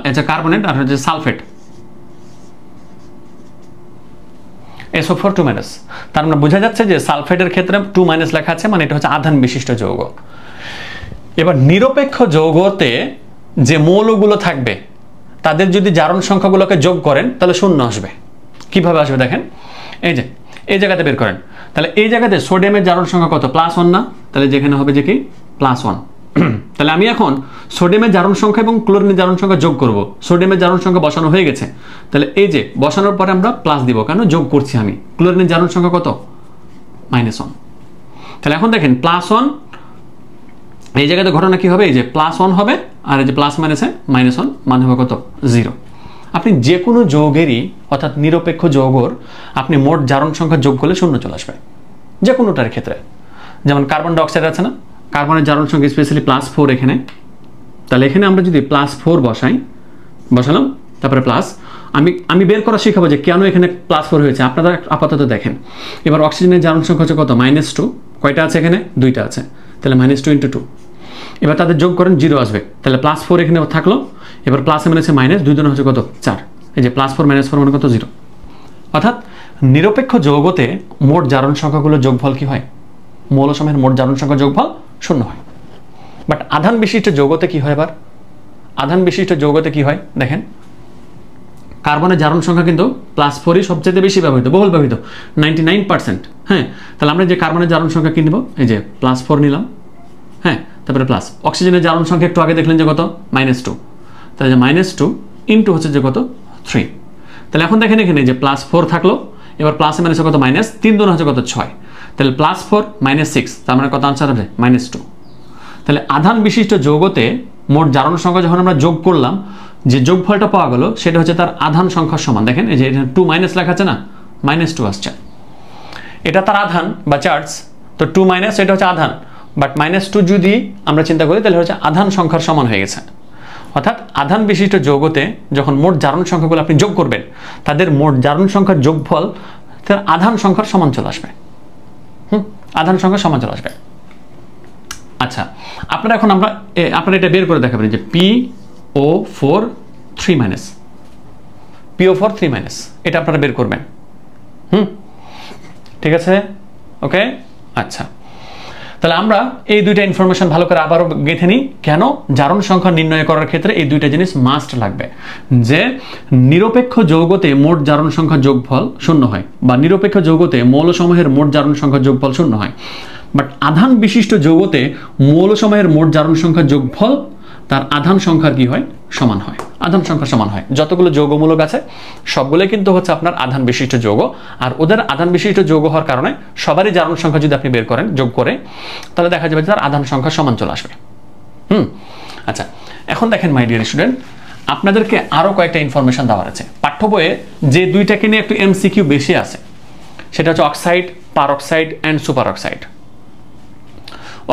এটা কার্বনেট আর হচ্ছে সালফেট SO4 2-, তার মানে বোঝা যাচ্ছে যে সালফেটের ক্ষেত্রে 2- লেখা আছে, মানে এটা হচ্ছে আধান বিশিষ্ট যৌগ। এবার নিরপেক্ষ যৌগতে যে মৌলগুলো থাকবে তাদের যদি জারণ সংখ্যাগুলোকে যোগ করেন তাহলে শূন্য আসবে। কিভাবে আসবে দেখেন, এই যে এই জায়গাতে বের করেন, তাহলে এই জায়গাতে সোডিয়ামের জারণ সংখ্যা কত? +1 না? তাহলে যেখানে হবে যে কি +1। তাহলে আমি এখন সোডিয়ামের জারণ সংখ্যা এবং ক্লোরিনের জারণ সংখ্যা যোগ করব। সোডিয়ামের জারণ সংখ্যা বসানো হয়ে গেছে, তাহলে এই যে বসানোর পরে আমরা প্লাস দিব, কেন? যোগ করছি আমি। ক্লোরিনের জারণ সংখ্যা কত? -1। তাহলে এখন দেখেন +1, এই জায়গাতে ঘটনা কি হবে? এই যে +1 হবে, আর এই যে প্লাস মাইনাসে -1, মানে হবে কত? 0। আপনি যে কোনো যৌগেরই, অর্থাৎ নিরপেক্ষ যৌগর আপনি মোট জারণ সংখ্যা যোগ করলে শূন্য চলে আসবে, যে কোনোটার ক্ষেত্রে। যেমন কার্বন ডাইঅক্সাইড আছে না, কার্বনের জারণ সংখ্যা স্পেশালি +4 এখানে। তাহলে এখানে আমরা যদি +4 বসালাম, তারপরে প্লাস, আমি বের করা শিখাবো যে কেন এখানে +4 হয়েছে, আপনারা আপাতত দেখেন। এবার অক্সিজেনের জারণ সংখ্যা হচ্ছে কত? -2। কয়টা আছে এখানে? 2টা আছে, তাহলে -2 × 2। এবার তাদের যোগ করেন, 0 আসবে, তাহলে +4 এখানে থাকলো। এবার প্লাসে মাইনাসে মাইনাস, 2 হচ্ছে কত? 4। এই যে +4 -4 মানে কত? 0। অর্থাৎ নিরপেক্ষ যৌগতে মোট জারণ সংখ্যাগুলো যোগফল কি হয়? মৌলসমূহের মোট জারণ সংখ্যা যোগফল 0 হয়। বাট আধান বিশিষ্ট যৌগতে কি হয়? এবার আধান বিশিষ্ট যৌগতে কি হয় দেখেন, কার্বনের জারণ সংখ্যা কিন্তু +4ই সবচেয়ে বেশি ব্যবহৃত, বহুল ব্যবহৃত, 99%। হ্যাঁ, তাহলে আমরা যে কার্বনের জারণ সংখ্যা কি নিব? এই যে +4 নিলাম, হ্যাঁ, তারপরে প্লাস। অক্সিজেনের জারণ সংখ্যা একটু আগে দেখলেন যে কত? -2। তাহলে যে -2 ইন্টু হচ্ছে যে কত? 3। তাহলে এখন দেখেন এখানে যে +4 থাকলো, এবার প্লাসে মাইনাসে কত? -3 × 2 হচ্ছে কত? 6। তাহলে +4 -6, তার মানে কত আনসার হবে? -2। তাহলে আধান বিশিষ্ট যৌগতে মোট জারণ সংখ্যা যখন আমরা যোগ করলাম, যে যোগফলটা পাওয়া গেল সেটা হচ্ছে তার আধান সংখ্যার সমান। দেখেন এই যে 2- লেখা আছে না, -2 আসছে, এটা তার আধান বা চার্জ। তো 2- এটা হচ্ছে আধান, বাট -2 যদি আমরা চিন্তা করি তাহলে হচ্ছে আধান সংখ্যার সমান হয়ে গেছে। অর্থাৎ আধান বিশিষ্ট যৌগতে যখন মোট জারণ সংখ্যাগুলো আপনি যোগ করবেন, তাদের মোট জারণ সংখ্যার যোগফল তার আধান সংখ্যার সমান চলে আসবে। আধান সংখ্যার সমান চলে আসবে। আচ্ছা, আপনারা এখন আপনারা এটা বের করে দেখাবেন যে PO4 3-, PO4 3-, এটা আপনারা বের করবেন। ঠিক আছে, ওকে। আচ্ছা, তাহলে আমরা এই দুইটা ইনফরমেশন ভালো করে আবারও গেঁথে নিই। কেন? জারণ সংখ্যা নির্ণয় করার ক্ষেত্রে এই দুইটা জিনিস মাস্ট লাগবে, যে নিরপেক্ষ যৌগতে মোট জারণ সংখ্যা যোগফল 0 হয়, বা নিরপেক্ষ যৌগতে মৌলসমূহের মোট জারণ সংখ্যা যোগফল 0 হয়। বাট আধান বিশিষ্ট যৌগতে মৌলসমূহের মোট জারণ সংখ্যা যোগফল তার আধান সংখ্যার কি হয়? সমান হয়, আধান সংখ্যা সমান হয়। যতগুলো যৌগমূলক আছে সবগুলোই কিন্তু হচ্ছে আপনার আধান বিশিষ্ট যৌগ, আর ওদের আধান বিশিষ্ট যৌগ হওয়ার কারণে সবারই জারণ সংখ্যা যদি আপনি বের করেন যোগ করে, তাহলে দেখা যাবে যে তার আধান সংখ্যা সমান চলে আসবে। আচ্ছা, এখন দেখেন মাই ডিয়ার স্টুডেন্ট, আপনাদেরকে আরো কয়েকটা ইনফরমেশন দেওয়ার আছে। পাঠ্য বইয়ে যে দুইটাকে নিয়ে একটু MCQ বেশি আছে, সেটা হচ্ছে oxide, peroxide and super oxide.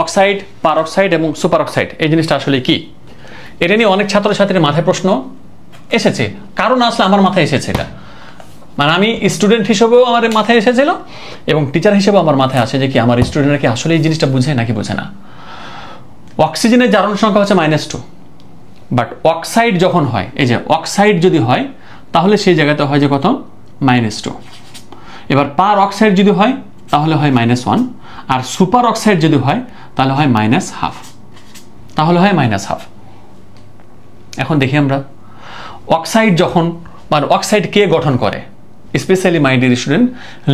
Oxide, peroxide এবং সুপার অক্সাইড, এই জিনিসটা আসলে কি? এটা নিয়ে অনেক ছাত্রছাত্রীর মাথায় প্রশ্ন এসেছে, কারণ আসলে আমার মাথায় এসেছে এটা। মানে আমি স্টুডেন্ট হিসেবেও আমার মাথায় এসেছিল এবং টিচার হিসেবেও আমার মাথায় আসে যে কি আমার স্টুডেন্টরা কি আসলে এই জিনিসটা বুঝে নাকি বোঝে না। অক্সিজেনের জারণ সংখ্যা হচ্ছে -2, বাট অক্সাইড যখন হয়, এই যে অক্সাইড যদি হয় তাহলে সেই জায়গাতে হয় যে কত, -2। এবার পার অক্সাইড যদি হয় তাহলে হয় -1, আর সুপার অক্সাইড যদি হয় তাহলে হয় -1/2, তাহলে হয় -1/2। এখন দেখি আমরা অক্সাইড যখন, মানে অক্সাইড কে গঠন করে, স্পেশালি মাই ডিয়ার স্টুডেন্ট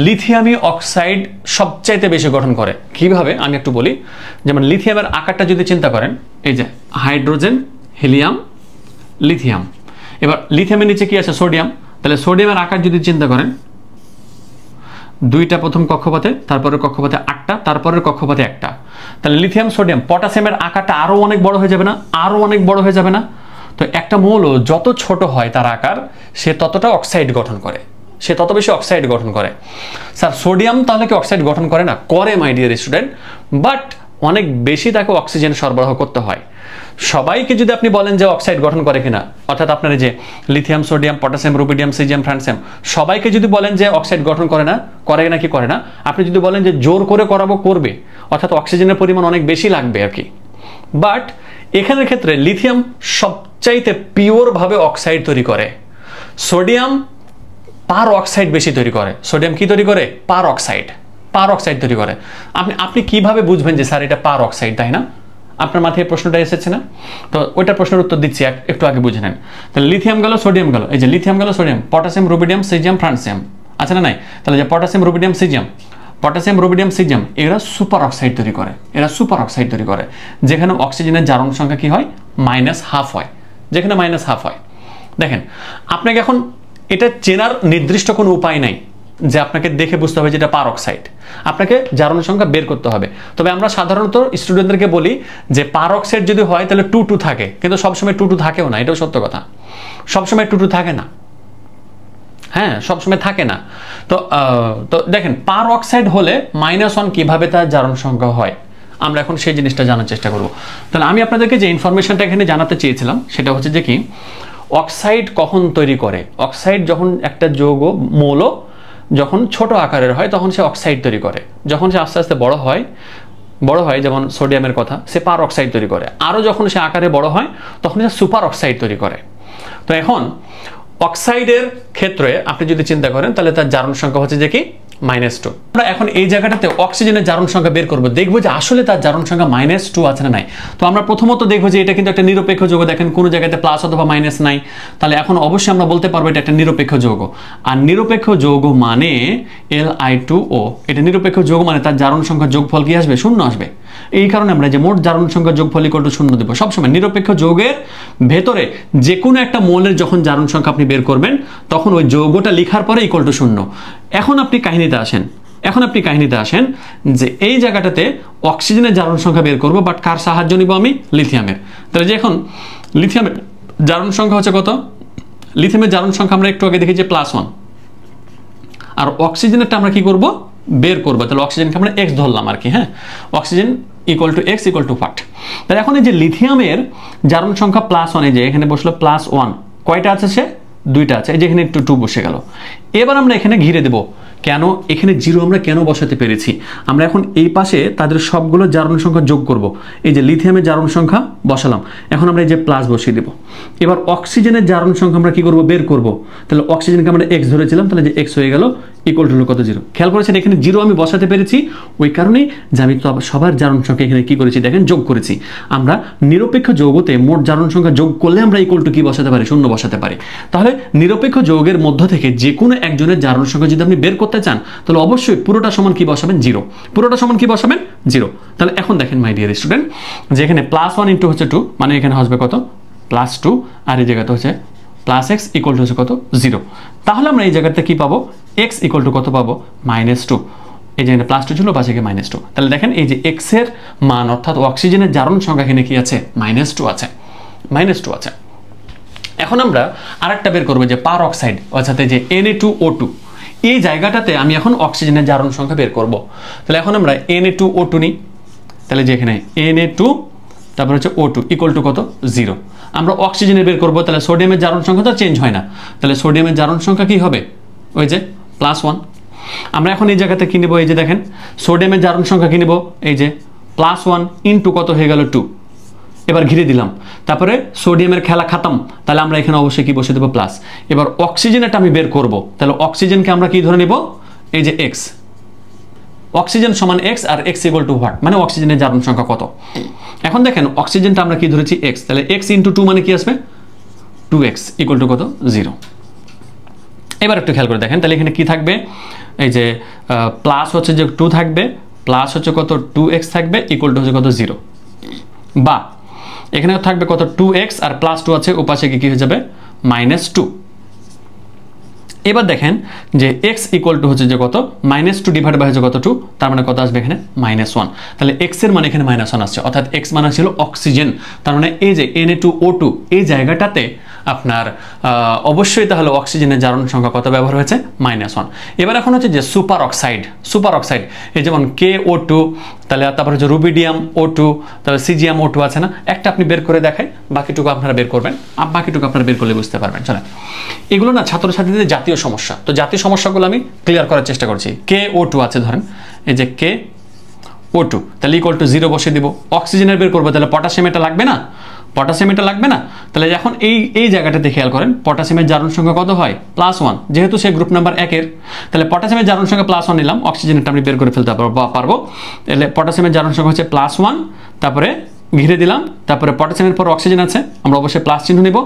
লিথিয়ামই অক্সাইড সবচাইতে বেশি গঠন করে। কিভাবে আমি একটু বলি, যেমন লিথিয়ামের আকারটা যদি চিন্তা করেন, এই যে হাইড্রোজেন, হিলিয়াম, লিথিয়াম। এবার লিথিয়ামের নিচে কি আছে, সোডিয়াম। তাহলে সোডিয়ামের আকার যদি চিন্তা করেন, 2টা প্রথম কক্ষপথে, তারপরের কক্ষপথে 8টা, তারপরের কক্ষপথে 1টা। তাহলে লিথিয়াম, সোডিয়াম, পটাশিয়ামের আকারটা আরো অনেক বড় হয়ে যাবে না, আরো অনেক বড় হয়ে যাবে না। তো একটা মৌল যত ছোট হয় তার আকার, সে ততটা অক্সাইড গঠন করে, সে তত বেশি অক্সাইড গঠন করে। স্যার সোডিয়াম তাহলে কি অক্সাইড গঠন করে না? করে মাই ডিয়ার স্টুডেন্ট, বাট অনেক বেশি তাকে অক্সিজেন সরবরাহ করতে হয়। সবাইকে যদি আপনি বলেন যে অক্সাইড গঠন করে কিনা, অর্থাৎ আপনার যে lithium, sodium, potassium, rubidium, caesium, francium, সবাইকে যদি বলেন যে অক্সাইড গঠন করে না, করে নাকি করে না, আপনি যদি বলেন যে জোর করে করাবো, করবে, অর্থাৎ অক্সিজেনের পরিমাণ অনেক বেশি লাগবে আর কি। বাট এখানের ক্ষেত্রে লিথিয়াম সবচাইতে পিওর ভাবে অক্সাইড তৈরি করে, সোডিয়াম পার অক্সাইড বেশি তৈরি করে। সোডিয়াম কি তৈরি করে? পার অক্সাইড, পার অক্সাইড তৈরি করে। আপনি কিভাবে বুঝবেন যে স্যার এটা পার অক্সাইড, তাই না? আপনার মাথায় প্রশ্নটা এসেছে না? তো ওইটার প্রশ্নের উত্তর দিচ্ছি, একটু আগে বুঝে নেন। তাহলে লিথিয়াম গেল, সোডিয়াম গেল, এই যে লিথিয়াম গেল, sodium, potassium, rubidium, caesium, francium, আছে না নাই? তাহলে যে potassium, rubidium, caesium, potassium, rubidium, caesium, এরা সুপার অক্সাইড তৈরি করে, এরা সুপার অক্সাইড তৈরি করে, যেখানে অক্সিজেনের জারণ সংখ্যা কি হয়, -1/2 হয়, যেখানে -1/2 হয়। দেখেন, আপনাকে এখন এটা চেনার নির্দিষ্ট কোনো উপায় নাই যে আপনাকে দেখে বুঝতে হবে যে এটা পার অক্সাইড, আপনাকে জারণ সংখ্যা বের করতে হবে। তবে আমরা সাধারণত স্টুডেন্টদেরকে বলি যে পার অক্সাইড যদি হয় তাহলে 2 থাকে, কিন্তু সবসময় 2 থাকেও না, এটাও সত্য কথা, সবসময় 2 থাকে না, হ্যাঁ সবসময় থাকে না। তো দেখেন পার অক্সাইড হলে -1 কিভাবে তার জারণ সংখ্যা হয়, আমরা এখন সেই জিনিসটা জানার চেষ্টা করব। তাহলে আমি আপনাদেরকে যে ইনফরমেশনটা এখানে জানাতে চেয়েছিলাম সেটা হচ্ছে যে কি, অক্সাইড কখন তৈরি করে? অক্সাইড যখন একটা যৌগ, মৌল যখন ছোট আকারের হয় তখন সে অক্সাইড তৈরি করে, যখন সে আস্তে আস্তে বড় হয়, যেমন সোডিয়ামের কথা, সে পার অক্সাইড তৈরি করে, আরও যখন সে আকারে বড় হয় তখন সে সুপার অক্সাইড তৈরি করে। তো এখন অক্সাইডের ক্ষেত্রে আপনি যদি চিন্তা করেন তাহলে তার জারণ সংখ্যা হচ্ছে যে কি -2। আমরা এখন এই জায়গাটাতে অক্সিজেনের জারণ সংখ্যা বের করব, দেখবো যে আসলে তার জারণ সংখ্যা -2 আছে না নাই। তো আমরা প্রথমত দেখবো যে এটা কিন্তু একটা নিরপেক্ষ যৌগ, দেখেন কোনো জায়গাতে প্লাস অথবা মাইনাস নাই, তাহলে এখন অবশ্যই আমরা বলতে পারবো এটা একটা নিরপেক্ষ যৌগ। আর নিরপেক্ষ যৌগ মানে Li2O, এটা নিরপেক্ষ যৌগ মানে তার জারণ সংখ্যা যোগফল কি আসবে? 0 আসবে। এই কারণে আমরা যে মোট জারণ সংখ্যা যোগফল = 0 দেবো সবসময়। নিরপেক্ষ যৌগের ভেতরে যে কোনো একটা মৌলের যখন জারণ সংখ্যা আপনি বের করবেন তখন ওই যৌগটা লেখার পরে = 0। এখন আপনি কাহিনীতে আসেন যে এই জায়গাটাতে অক্সিজেনের জারণ সংখ্যা বের করব, বাট কার সাহায্য নিব আমি? লিথিয়ামের। তাহলে যে এখন লিথিয়ামের জারণ সংখ্যা হচ্ছে কত? লিথিয়ামের জারণ সংখ্যা আমরা একটু আগে দেখি যে +1, আর অক্সিজেনেরটা আমরা কি করব? বের করব। তাহলে অক্সিজেনকে আমরা x ধরলাম আর কি, হ্যাঁ, অক্সিজেন = x = what। তাহলে এখন এই যে লিথিয়ামের জারণ সংখ্যা +1, এই যে এখানে বসলো +1, কয়টা আছে? সে 2টা আছে, এই যে এখানে একটু 2 বসে গেল। এবার আমরা এখানে ঘিরে দেব, কেন এখানে 0 আমরা কেন বসাতে পেরেছি? আমরা এখন এই পাশে তাদের সবগুলো জারণ সংখ্যা যোগ করব। এই যে লিথিয়ামের জারণ সংখ্যা বসালাম, এখন আমরা এই যে প্লাস বসিয়ে দেব। এবার অক্সিজেনের জারণ সংখ্যা আমরা কি করব? বের করব। তাহলে অক্সিজেনকে আমরা x ধরেছিলাম, তাহলে যে x হয়ে গেল = কত? 0। খেয়াল করেছেন এখানে 0 আমি বসাতে পেরেছি ওই কারণেই যে আমি তো সবার জারণ সংখ্যা এখানে কি করেছি দেখেন, যোগ করেছি। আমরা নিরপেক্ষ যৌগতে মোট জারণ সংখ্যা যোগ করলে আমরা কি বসাতে পারি? 0 বসাতে পারি। তাহলে নিরপেক্ষ যৌগের মধ্য থেকে যে কোনো একজনের জারণ সংখ্যা যদি আপনি বের করতে চান তাহলে অবশ্যই পুরোটা সমান কি বসাবেন? 0। পুরোটা সমান কি বসাবেন? 0। তাহলে এখন দেখেন মাই ডিয়ার স্টুডেন্ট, যে এখানে +1 * হচ্ছে 2, মানে এখানে আসবে কত? +2, আর এই জায়গাতে হচ্ছে +x = কত? 0। তাহলে আমরা এই জায়গাতে কি পাবো? x = কত পাবো? -2। এই যে +2 ছিল, পাশে গিয়ে -2। তাহলে দেখেন এই যে x এর মান, অর্থাৎ অক্সিজেনের জারণ সংখ্যা এখানে কি আছে? -2 আছে, -2 আছে। এখন আমরা আরেকটা বের করবো যে পার অক্সাইড, অর্থাৎ এই যে Na2O2, এই জায়গাটাতে আমি এখন অক্সিজেনের জারণ সংখ্যা বের করব। তাহলে এখন আমরা Na2O2 নিই, তাহলে যে এখানে Na2 তারপর হচ্ছে O2 = কত? 0। আমরা অক্সিজেনের বের করব, তাহলে সোডিয়ামের জারণ সংখ্যা তো চেঞ্জ হয় না, তাহলে সোডিয়ামের জারণ সংখ্যা কি হবে? ওই যে +1। আমরা এখন এই জায়গাতে কি নেব, এই যে দেখেন সোডিয়ামের জারণ সংখ্যা কি নেব, এই যে +1 ইন্টু কত হয়ে গেল 2, এবার ঘিরে দিলাম, তারপরে সোডিয়ামের খেলা খাতাম, তাহলে আমরা এখানে অবশ্যই কি বসে দেবো প্লাস। এবার অক্সিজেনটা আমি বের করব, তাহলে অক্সিজেনকে আমরা কি ধরে নেব, এই যে x, অক্সিজেন সমান x আর x ইকুয়াল টু হোয়াট, মানে অক্সিজেনের জারণ সংখ্যা কত। এখন দেখেন অক্সিজেনটা আমরা কি ধরেছি x, তাহলে x ইন্টু 2 মানে কি আসবে 2x ইকুয়াল টু কত 0। এবার একটু খেয়াল করে দেখেন, তাহলে এখানে কি থাকবে, এই যে প্লাস হচ্ছে যে 2 থাকবে, প্লাস হচ্ছে কত 2x থাকবে ইকুয়াল টু হচ্ছে কত 0, বা এখানে থাকবে কত 2x আর +2 আছে, ওপাশে কি হয়ে যাবে -2। এবার দেখেন যে x ইকুয়াল টু হচ্ছে যে কত -2 ডিভাইড বাই হচ্ছে কত 2, তার মানে কত আসবে এখানে -1। তাহলে x এর মানে এখানে -1 আসছে, অর্থাৎ x মানে ছিল অক্সিজেন, তার মানে এই যে Na2O2 এই জায়গাটাতে আপনার অবশ্যই তাহলে অক্সিজেনের জারণ সংখ্যা কত ব্যবহার হয়েছে -1। এবার এখন হচ্ছে যে সুপার অক্সাইড, এই যেমন KO2, তাহলে তারপর হচ্ছে রুবিডিয়াম O2, তাহলে সিজিয়াম O2 আছে না, একটা আপনি বের করে দেখাই, বাকিটুকু আপনারা বের করবেন, বাকিটুকু আপনারা বের করলে বুঝতে পারবেন। চলেন, এগুলো না ছাত্রছাত্রীদের জাতীয় সমস্যা, তো জাতীয় সমস্যাগুলো আমি ক্লিয়ার করার চেষ্টা করছি। KO2 আছে ধরেন, এই যে KO2, তাহলে ইকুয়াল টু 0 বসে দিব। অক্সিজেনের বের করবো, তাহলে পটাশিয়াম এটা লাগবে না, তাহলে এখন এই জায়গাটাতে খেয়াল করেন পটাশিয়ামের জারণ সংখ্যা কত হয় +1, যেহেতু সে গ্রুপ নাম্বার 1 এর, তাহলে পটাশিয়ামের জারণ সংখ্যা +1 নিলাম, অক্সিজেনটা আমি বের করে ফেলতে পারবো। তাহলে পটাশিয়ামের জারণ সংখ্যা হচ্ছে +1, তারপরে ঘিরে দিলাম, তারপরে পটাশিয়ামের পর অক্সিজেন আছে, আমরা অবশ্যই প্লাস চিহ্ন নিব।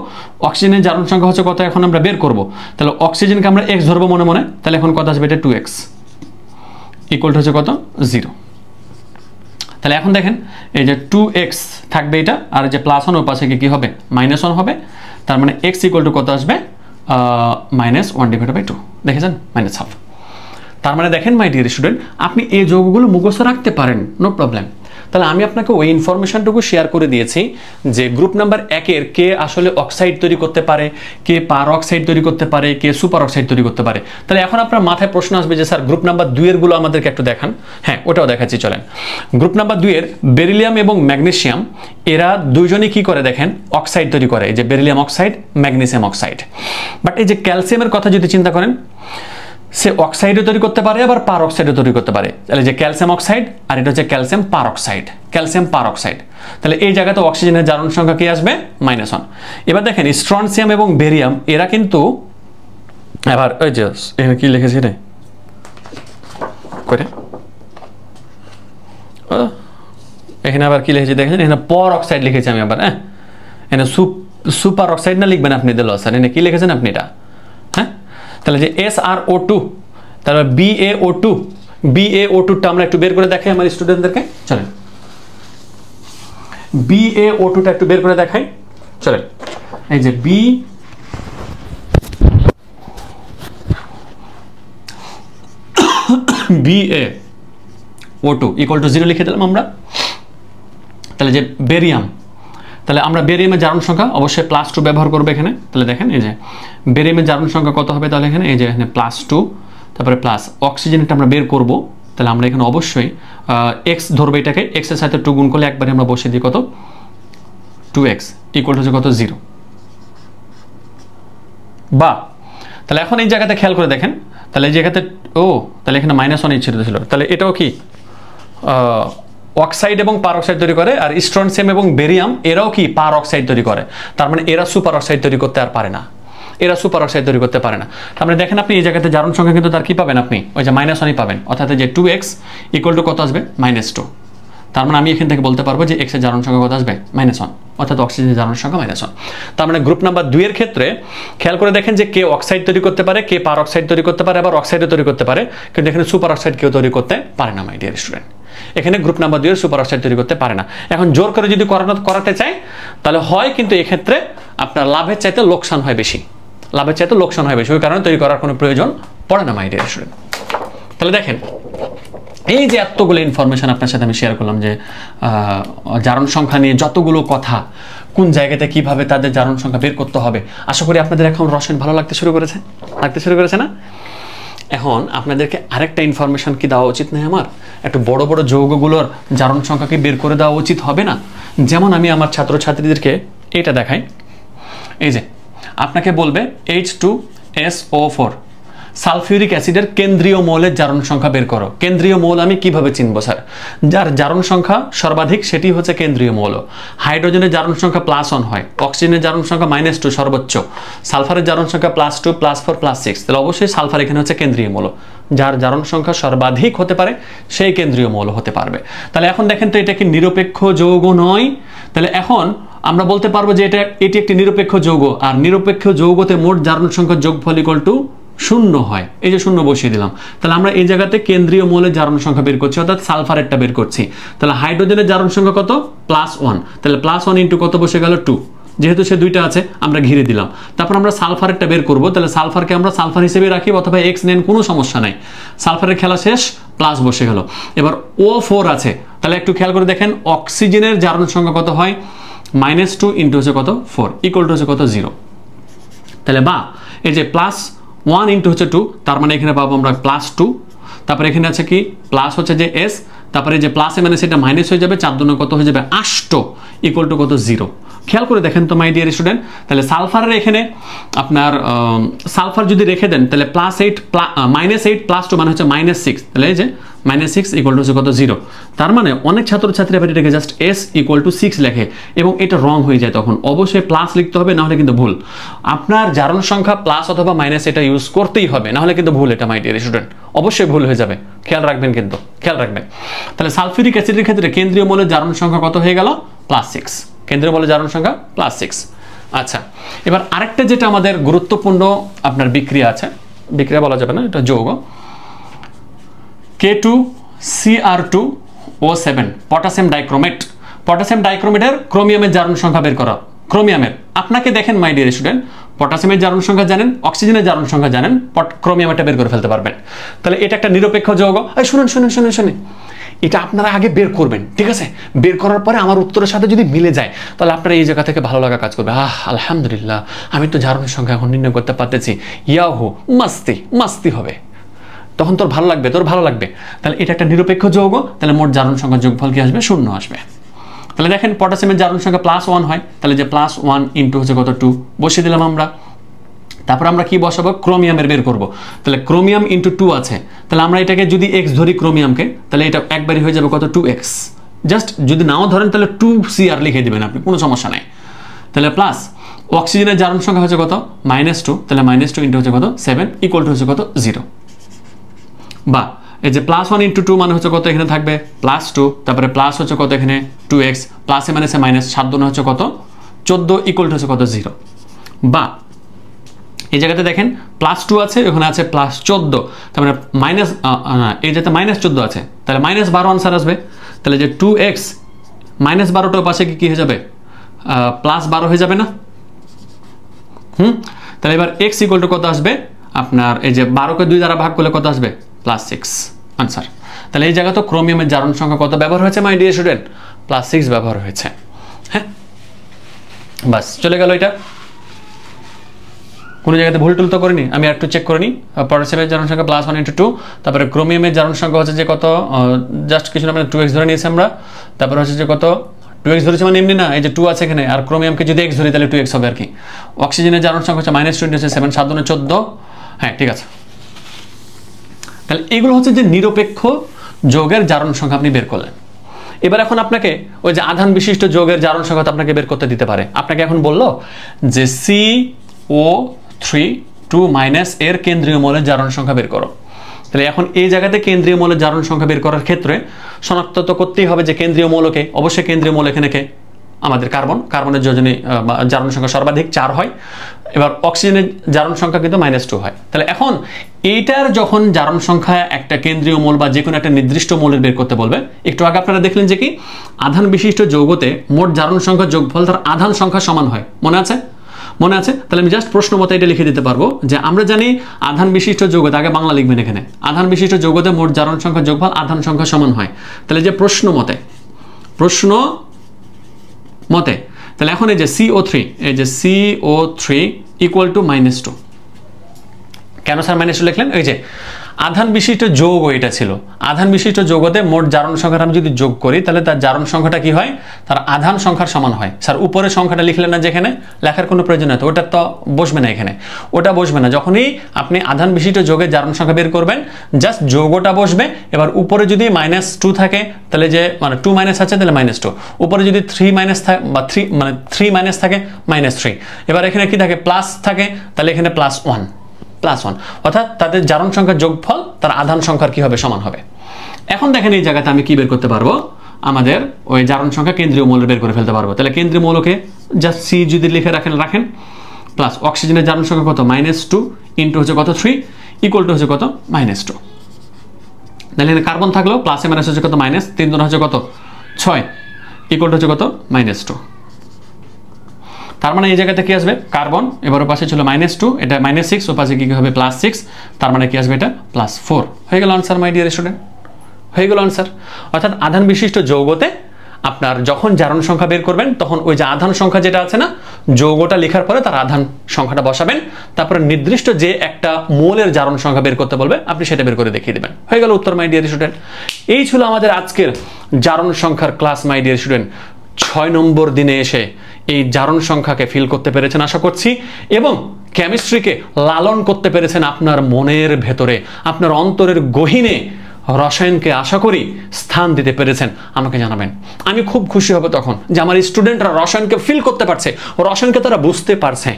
অক্সিজেনের জারণ সংখ্যা হচ্ছে কত, এখন আমরা বের করব, তাহলে অক্সিজেনকে আমরা x ধরবো মনে, তাহলে এখন কত আসবে, এটা 2x ইকুয়াল টু হচ্ছে কত 0। তাহলে এখন দেখেন এই যে 2x থাকবে এটা, আর যে +1 ওর পাশে কি হবে -1 হবে, তার মানে x ইকুয়াল টু কত আসবে -1 ডিভাইড বাই 2, দেখেছেন -1/2। তার মানে দেখেন মাই ডিয়ার স্টুডেন্ট, আপনি এই যোগগুলো মুখস্থ রাখতে পারেন, নো প্রবলেম। তাহলে আমি আপনাকে ওই ইনফরমেশনটুকু শেয়ার করে দিয়েছি যে গ্রুপ নাম্বার 1 এর কে আসলে অক্সাইড তৈরি করতে পারে, কে পার অক্সাইড তৈরি করতে পারে, কে সুপার অক্সাইড তৈরি করতে পারে। তাহলে এখন আপনার মাথায় প্রশ্ন আসবে যে স্যার গ্রুপ নাম্বার 2 এর গুলো আমাদেরকে একটু দেখান। হ্যাঁ, ওটাও দেখাচ্ছি, চলেন। গ্রুপ নাম্বার 2 এর বেরিলিয়াম এবং ম্যাগনেসিয়াম, এরা দুইজনই কি করে দেখেন অক্সাইড তৈরি করে, এই যে beryllium oxide, magnesium oxide. But এই যে ক্যালসিয়ামের কথা যদি চিন্তা করেন, সে অক্সাইডও তৈরি করতে পারে, আবার পার অক্সাইডও তৈরি করতে পারে। তাহলে যে ক্যালসিয়াম অক্সাইড আর এটা হচ্ছে ক্যালসিয়াম পার অক্সাইড, তাহলে এই জায়গাতে অক্সিজেনের জারণ সংখ্যা কি আসবে -1। এবার দেখেন স্ট্রনসিয়াম এবং বেরিয়াম, এরা কিন্তু আবার ওই যে এখানে কি লিখেছি রে করে, এখানে আবার কি লিখেছি দেখেন, এখানে পার অক্সাইড লিখেছি আমি আবার, হ্যাঁ এখানে সুপার অক্সাইড না লিখবেন আপনি, দিল স্যার এখানে কি লিখেছেন আপনি এটা, হ্যাঁ। তাহলে যে SrO2, তারপর BaO2টা আমরা একটু বের করে দেখাই আমার স্টুডেন্টদেরকে, চলেন BaO2টা একটু বের করে দেখাই, চলেন। এই যে BaO2 ইকুয়াল টু 0 লিখে দিলাম আমরা। তাহলে যে বেরিয়াম, তাহলে আমরা বেরিয়ামের জারণ সংখ্যা অবশ্যই +2 ব্যবহার করবো এখানে। তাহলে দেখেন এই যে বেরিয়ামের জারণ সংখ্যা কত হবে, তাহলে এখানে এই যে এখানে +2, তারপরে প্লাস অক্সিজেনটা আমরা বের করব, তাহলে আমরা এখানে অবশ্যই x ধরবো, এটাকে x এর সাথে 2 গুণ করলে একবারে আমরা বসিয়ে দিই কত 2x ইকুয়াল টু কত 0, বা তাহলে এখন এই জায়গাতে খেয়াল করে দেখেন, তাহলে এই জায়গাতে তাহলে এখানে -1 ছিল, তাহলে এটাও কি অক্সাইড এবং পার অক্সাইড তৈরি করে, আর স্ট্রনসিয়াম এবং বেরিয়াম এরাও কি পার অক্সাইড তৈরি করে, তার মানে এরা সুপার অক্সাইড তৈরি করতে আর পারে না, তার মানে দেখেন আপনি এই জায়গাতে জারণ সংখ্যা কিন্তু তার কি পাবেন, আপনি ওই যে -1 পাবেন, অর্থাৎ যে 2x ইকুয়াল টু কত আসবে -2। তার মানে আমি এখান থেকে বলতে পারবো যে x এর জারণ সংখ্যা কত আসবে -1, অর্থাৎ অক্সিজেনের জারণ সংখ্যা -1। তার মানে গ্রুপ নাম্বার 2 এর ক্ষেত্রে খেয়াল করে দেখেন যে কে অক্সাইড তৈরি করতে পারে, কে পার অক্সাইড তৈরি করতে পারে, আবার অক্সাইডও তৈরি করতে পারে, কিন্তু এখানে সুপার অক্সাইড কেউ তৈরি করতে পারে না মাই ডিয়ার স্টুডেন্ট। এখানে গ্রুপ নাম্বার 2 এর সুপার অক্সাইড তৈরি করতে পারে না। এখন জোর করে যদি করাতে চাই তাহলে হয়, কিন্তু এক্ষেত্রে আপনার লাভের চাইতে লোকসান হয় বেশি, ওই কারণে তৈরি করার কোনো প্রয়োজন পড়ে না মাই ডিয়ার স্টুডেন্ট। তাহলে দেখেন এই যে এতগুলো ইনফরমেশন আপনার সাথে আমি শেয়ার করলাম, যে জারণ সংখ্যা নিয়ে যতগুলো কথা, কোন জায়গাতে কিভাবে তাদের জারণ সংখ্যা বের করতে হবে, আশা করি আপনাদের এখন রসায়ন ভালো লাগতে শুরু করেছে না। এখন আপনাদেরকে আরেকটা ইনফরমেশন কি দেওয়া উচিত নয়, আমার একটু বড় বড় যৌগগুলোর জারণ সংখ্যা কি বের করে দেওয়া উচিত হবে না? যেমন আমি আমার ছাত্রছাত্রীদেরকে এটা দেখাই, এই যে আপনাকে বলবে H2SO4, সালফিউরিক অ্যাসিডের কেন্দ্রীয় মৌলের জারণ সংখ্যা বের করো। কেন্দ্রীয় মৌল আমি কিভাবে চিনবো স্যার? যার জারণ সংখ্যা সর্বাধিক সেটি হচ্ছে কেন্দ্রীয় মৌল। হাইড্রোজেনের জারণ সংখ্যা +1 হয়, অক্সিজেনের জারণ সংখ্যা -2 সর্বোচ্চ, সালফারের জারণ সংখ্যা +2 +4 +6, তাহলে অবশ্যই সালফার এখানে হচ্ছে কেন্দ্রীয় মৌল। যার জারণ সংখ্যা সর্বাধিক হতে পারে সেই কেন্দ্রীয় মৌল হতে পারবে। তাহলে এখন দেখেন তো এটা কি নিরপেক্ষ যৌগ নয়? তাহলে এখন আমরা বলতে পারবো যে এটি একটি নিরপেক্ষ যৌগ, আর নিরপেক্ষ যৌগতে মোট জারণ সংখ্যার যোগফল = 0 হয়। এই যে 0 বসিয়ে দিলাম। তাহলে আমরা এই জায়গাতে কেন্দ্রীয় মৌলের জারণ সংখ্যা বের করছি, অর্থাৎ সালফারেরটা বের করছি। তাহলে হাইড্রোজেনের জারণ সংখ্যা কত? +1। তাহলে +1 * কত বসে গেল? 2। যেহেতু সে দুইটা আছে আমরা ঘিরে দিলাম। তারপর আমরা সালফারেরটা বের করব। তাহলে সালফারকে আমরা সালফার হিসেবে রাখি অথবা X নেন, কোনো সমস্যা নাই। সালফারের খেলা শেষ, প্লাস বসে গেল। এবার O4 আছে, তাহলে একটু খেয়াল করে দেখেন অক্সিজেনের জারণ সংখ্যা কত হয়? -2 * হচ্ছে কত? 4 = হচ্ছে কত? 0। তাহলে বা এই যে +1 * হচ্ছে 2, তার মানে এখানে পাবো আমরা +2। তারপরে এখানে আছে কি প্লাস হচ্ছে যে S, তারপরে যে প্লাসে মানে সেটা মাইনাস হয়ে যাবে, 4 × 2 কত হয়ে যাবে? 8 = কত? 0। খেয়াল করে দেখেন তো মাই ডিয়ার স্টুডেন্ট। তাহলে সালফারের এখানে আপনার সালফার যদি রেখে দেন তাহলে +8 -8 + 2 মানে হচ্ছে -6। তাহলে এই যে -6 = হচ্ছে কত? 0। তার মানে অনেক ছাত্রছাত্রী আবার এটাকে জাস্ট S = 6 লেখে এবং এটা রং হয়ে যায়। তখন অবশ্যই প্লাস লিখতে হবে, না হলে কিন্তু ভুল। আপনার জারণ সংখ্যা প্লাস অথবা মাইনাস এটা ইউজ করতেই হবে, না হলে কিন্তু ভুল। এটা মাই ডিয়ার স্টুডেন্ট অবশ্যই ভুল হয়ে যাবে, খেয়াল রাখবেন, কিন্তু খেয়াল রাখবেন। তাহলে সালফিউরিক অ্যাসিডের ক্ষেত্রে কেন্দ্রীয় মৌলের জারণ সংখ্যা কত হয়ে গেল? +6। কেন্দ্রীয় মৌলের জারণ সংখ্যা +6। আচ্ছা, এবার আরেকটা যেটা আমাদের গুরুত্বপূর্ণ আপনার বিক্রিয়া আছে, বিক্রিয়া বলা যাবে না, এটা যৌগ, K2Cr2O7 পটাসিয়াম ডাইক্রোমেট। পটাসিয়াম ডাইক্রোমেটের ক্রোমিয়ামের জারণ সংখ্যা বের করা। ক্রোমিয়ামের আপনাকে দেখেন মাই ডিয়ার স্টুডেন্ট, পটাসিয়ামের জারণ সংখ্যা জানেন, অক্সিজেনের জারণ সংখ্যা জানেন, ক্রোমিয়ামটা বের করে ফেলতে পারবেন। তাহলে এটা একটা নিরপেক্ষ যৌগ। এই শুনুন শুনুন শুনুন শুনুন, এটা আপনারা আগে বের করবেন, ঠিক আছে? বের করার পরে আমার উত্তরের সাথে যদি মিলে যায় তাহলে আপনারা এই জায়গা থেকে ভালো লাগা কাজ করবে। আলহামদুলিল্লাহ, আমি তো জারণের সংখ্যা এখন নির্ণয় করতে পারতেছি। ইয়াহু, মাস্তি মাস্তি হবে, তখন তোর ভালো লাগবে, তোর ভালো লাগবে। তাহলে এটা একটা নিরপেক্ষ যৌগ, তাহলে মোট জারণ সংখ্যার যোগফল কি আসবে? 0 আসবে। তাহলে দেখেন পটাসিয়ামের জারণ সংখ্যা +1 হয়, তাহলে যে +1 * হচ্ছে কত? 2 বসিয়ে দিলাম আমরা। তারপর আমরা কি বসাবো? ক্রোমিয়ামের বের করব। তাহলে ক্রোমিয়াম * 2 আছে, তাহলে আমরা এটাকে যদি x ধরি ক্রোমিয়ামকে, তাহলে এটা একবারই হয়ে যাবে কত? 2x। জাস্ট যদি নাও ধরেন তাহলে 2Cr লিখে দিবেন আপনি, কোনো সমস্যা নাই। তাহলে প্লাস অক্সিজেনের জারণ সংখ্যা হচ্ছে কত? -2, তাহলে -2 * হচ্ছে কত? 7 = হচ্ছে কত? 0। বা এই যে +1 * 2 মানে হচ্ছে কত? এখানে থাকবে +2, তারপরে প্লাস হচ্ছে কত? এখানে 2x, প্লাসে মানে মাইনাস, 7 × 2 হচ্ছে কত? 14 = হচ্ছে কত? 0। বা এই জায়গাতে দেখেন +2 আছে, ওখানে আছে +14, তার মানে মাইনাস, এই যাতে -14 আছে, তাহলে -12 আনসার আসবে। তাহলে যে 2x -12টার পাশে কি হয়ে যাবে? +12 হয়ে যাবে না? তাহলে এবার x = কত আসবে? আপনার এই যে 12কে 2 দ্বারা ভাগ করলে কত আসবে? +6 আনসার। তাহলে এই জায়গা তো ক্রোমিয়ামের জারণ সংখ্যা কত ব্যবহার হয়েছে মাই ডিয়ার স্টুডেন্ট? +6 ব্যবহার হয়েছে। হ্যাঁ, বাস চলে গেল। এটা কোনো জায়গাতে ভুল টুল তো করিনি, আমি একটু চেক করে নিই। পটাসিয়ামের জারণ সংখ্যা +1 * 2, তারপরে ক্রোমিয়ামের জারণ সংখ্যা হচ্ছে যে কত? জাস্ট কিছু না, মানে 2x ধরে নিয়েছি আমরা। তারপরে হচ্ছে যে কত? 2x ধরেছি মানে এমনি না, এই যে 2 আছে এখানে, আর ক্রোমিয়ামকে যদি x ধরি তাহলে 2x হবে আর কি। অক্সিজেনের জারণ সংখ্যা হচ্ছে -20 হচ্ছে 7, 7 × 14। হ্যাঁ, ঠিক আছে। তাহলে এগুলো হচ্ছে যে নিরপেক্ষ যৌগের জারণ সংখ্যা আপনি বের করলেন। এবার এখন আপনাকে ওই যে আধান বিশিষ্ট যৌগের জারণ সংখ্যা আপনাকে বের করতে দিতে পারে। আপনাকে এখন বললো যে CO3 এর কেন্দ্রীয় মৌলের জারণ সংখ্যা বের করো। তাহলে এখন এই জায়গাতে কেন্দ্রীয় মৌলের জারণ সংখ্যা বের করার ক্ষেত্রে শনাক্ত তো করতেই হবে যে কেন্দ্রীয় মৌলকে। অবশ্যই কেন্দ্রীয় মৌল এখানে কে? আমাদের কার্বন। কার্বনের যোজনী জারণ সংখ্যা সর্বাধিক 4 হয়। এবার অক্সিজেনের জারণ সংখ্যা কিন্তু -2 হয়। তাহলে এখন এইটার যখন জারণ সংখ্যা একটা কেন্দ্রীয় মৌল বা যে কোনো একটা নির্দিষ্ট মৌলের বের করতে বলবে, একটু আগে আপনারা দেখলেন যে কি আধান বিশিষ্ট যৌগতে মোট জারণ সংখ্যা যোগফল তার আধান সংখ্যা সমান হয়। মনে আছে? মনে আছে? তাহলে আমি জাস্ট প্রশ্ন মতে এটা লিখে দিতে পারবো যে আমরা জানি আধান বিশিষ্ট যৌগতে, আগে বাংলা লিখবেন এখানে, আধান বিশিষ্ট যৌগতে মোট জারণ সংখ্যা যোগফল আধান সংখ্যা সমান হয়। তাহলে যে প্রশ্ন মতে তাহলে এখন এই যে CO3, এই যে CO3 = -2। কেন স্যার -2 লিখলেন? এই যে আধান বিশিষ্ট যৌগ এটা ছিল। আধান বিশিষ্ট যৌগতে মোট জারণ সংখ্যাটা আমি যদি যোগ করি তাহলে তার জারণ সংখ্যাটা কি হয়, তার আধান সংখ্যার সমান হয়। স্যার উপরে সংখ্যাটা লিখলেন না যেখানে, লেখার কোনো প্রয়োজন নেই, তো ওটা তো বসবে না এখানে, ওটা বসবে না। যখনই আপনি আধান বিশিষ্ট যৌগের জারণ সংখ্যা বের করবেন জাস্ট যৌগটা বসবে। এবার উপরে যদি -2 থাকে তাহলে যে মানে 2 মাইনাস আছে তাহলে -2, উপরে যদি 3 মাইনাস থাকে বা 3 মাইনাস থাকে -3, এবার এখানে কি থাকে প্লাস থাকে তাহলে এখানে +1, অর্থাৎ তাদের জারণ সংখ্যার যোগফল তার আধান সংখ্যার কি হবে, সমান হবে। এখন দেখেন এই জায়গাতে আমি কি বের করতে পারবো, আমাদের ওই জারণ সংখ্যা কেন্দ্রীয় মৌল বের করে ফেলতে পারবো। তাহলে কেন্দ্রীয় মৌলকে জাস্ট সি যদি লিখে রাখেন প্লাস অক্সিজেনের জারণ সংখ্যা কত -2 ইন্টু হচ্ছে কত 3 ইকুয়াল টু হচ্ছে কত -2। তাহলে এখানে কার্বন থাকলো প্লাসে মাইনাস হচ্ছে কত -3 3 হচ্ছে কত 6 ইকুয়াল টু হচ্ছে কত -2। তার মানে এই জায়গাতে কি আসবে কার্বন, এবার ওর পাশে ছিল -2, এটা -6, ওর পাশে কি হবে +6, তার মানে কি আসবে এটা +4। হয়ে গেল আনসার মাই ডিয়ার স্টুডেন্ট, হয়ে গেল আনসার। অর্থাৎ আধান বিশিষ্ট যৌগতে আপনার যখন জারণ সংখ্যা বের করবেন তখন ওই যে আধান সংখ্যা যেটা আছে না, যৌগটা লেখার পরে তার আধান সংখ্যাটা বসাবেন, তারপরে নির্দিষ্ট যে একটা মৌলের জারণ সংখ্যা বের করতে বলবে আপনি সেটা বের করে দেখিয়ে দেবেন। হয়ে গেল উত্তর মাই ডিয়ার স্টুডেন্ট। এই ছিল আমাদের আজকের জারণ সংখ্যার ক্লাস মাই ডিয়ার স্টুডেন্ট। 6 নম্বর দিনে এসে এই জারণ সংখ্যাকে ফিল করতে পেরেছেন আশা করছি, এবং কেমিস্ট্রিকে লালন করতে পেরেছেন আপনার মনের ভেতরে, আপনার অন্তরের গহীনে রসায়নকে আশা করি স্থান দিতে পেরেছেন। আমাকে জানাবেন, আমি খুব খুশি হব তখন যে আমার স্টুডেন্টরা রসায়নকে ফিল করতে পারছে, রসায়নকে তারা বুঝতে পারছে।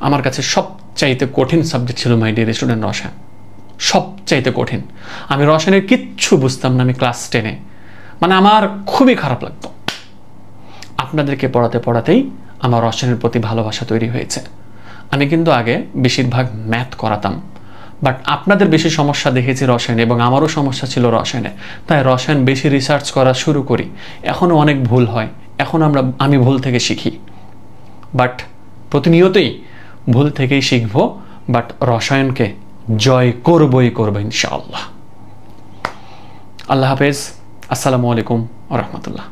আমার কাছে সবচাইতে কঠিন সাবজেক্ট ছিল মাই ডিয়ার স্টুডেন্ট রসায়ন, সবচাইতে কঠিন। আমি রসায়নের কিচ্ছু বুঝতাম না আমি ক্লাস 10-এ, মানে আমার খুবই খারাপ লাগতো। আপনাদেরকে পড়াতেই আমার রসায়নের প্রতি ভালোবাসা তৈরি হয়েছে। আমি কিন্তু আগে বেশিরভাগ ম্যাথ করাতাম, বাট আপনাদের বেশি সমস্যা দেখেছি রসায়নে এবং আমারও সমস্যা ছিল রসায়নে, তাই রসায়ন বেশি রিসার্চ করা শুরু করি। এখনও অনেক ভুল হয়, এখন আমি ভুল থেকে শিখি, বাট প্রতিনিয়তই ভুল থেকেই শিখব, বাট রসায়নকে জয় করবই ইনশাআল্লাহ। আল্লাহ হাফেজ, আসসালামু আলাইকুম ওয়া রাহমাতুল্লাহ।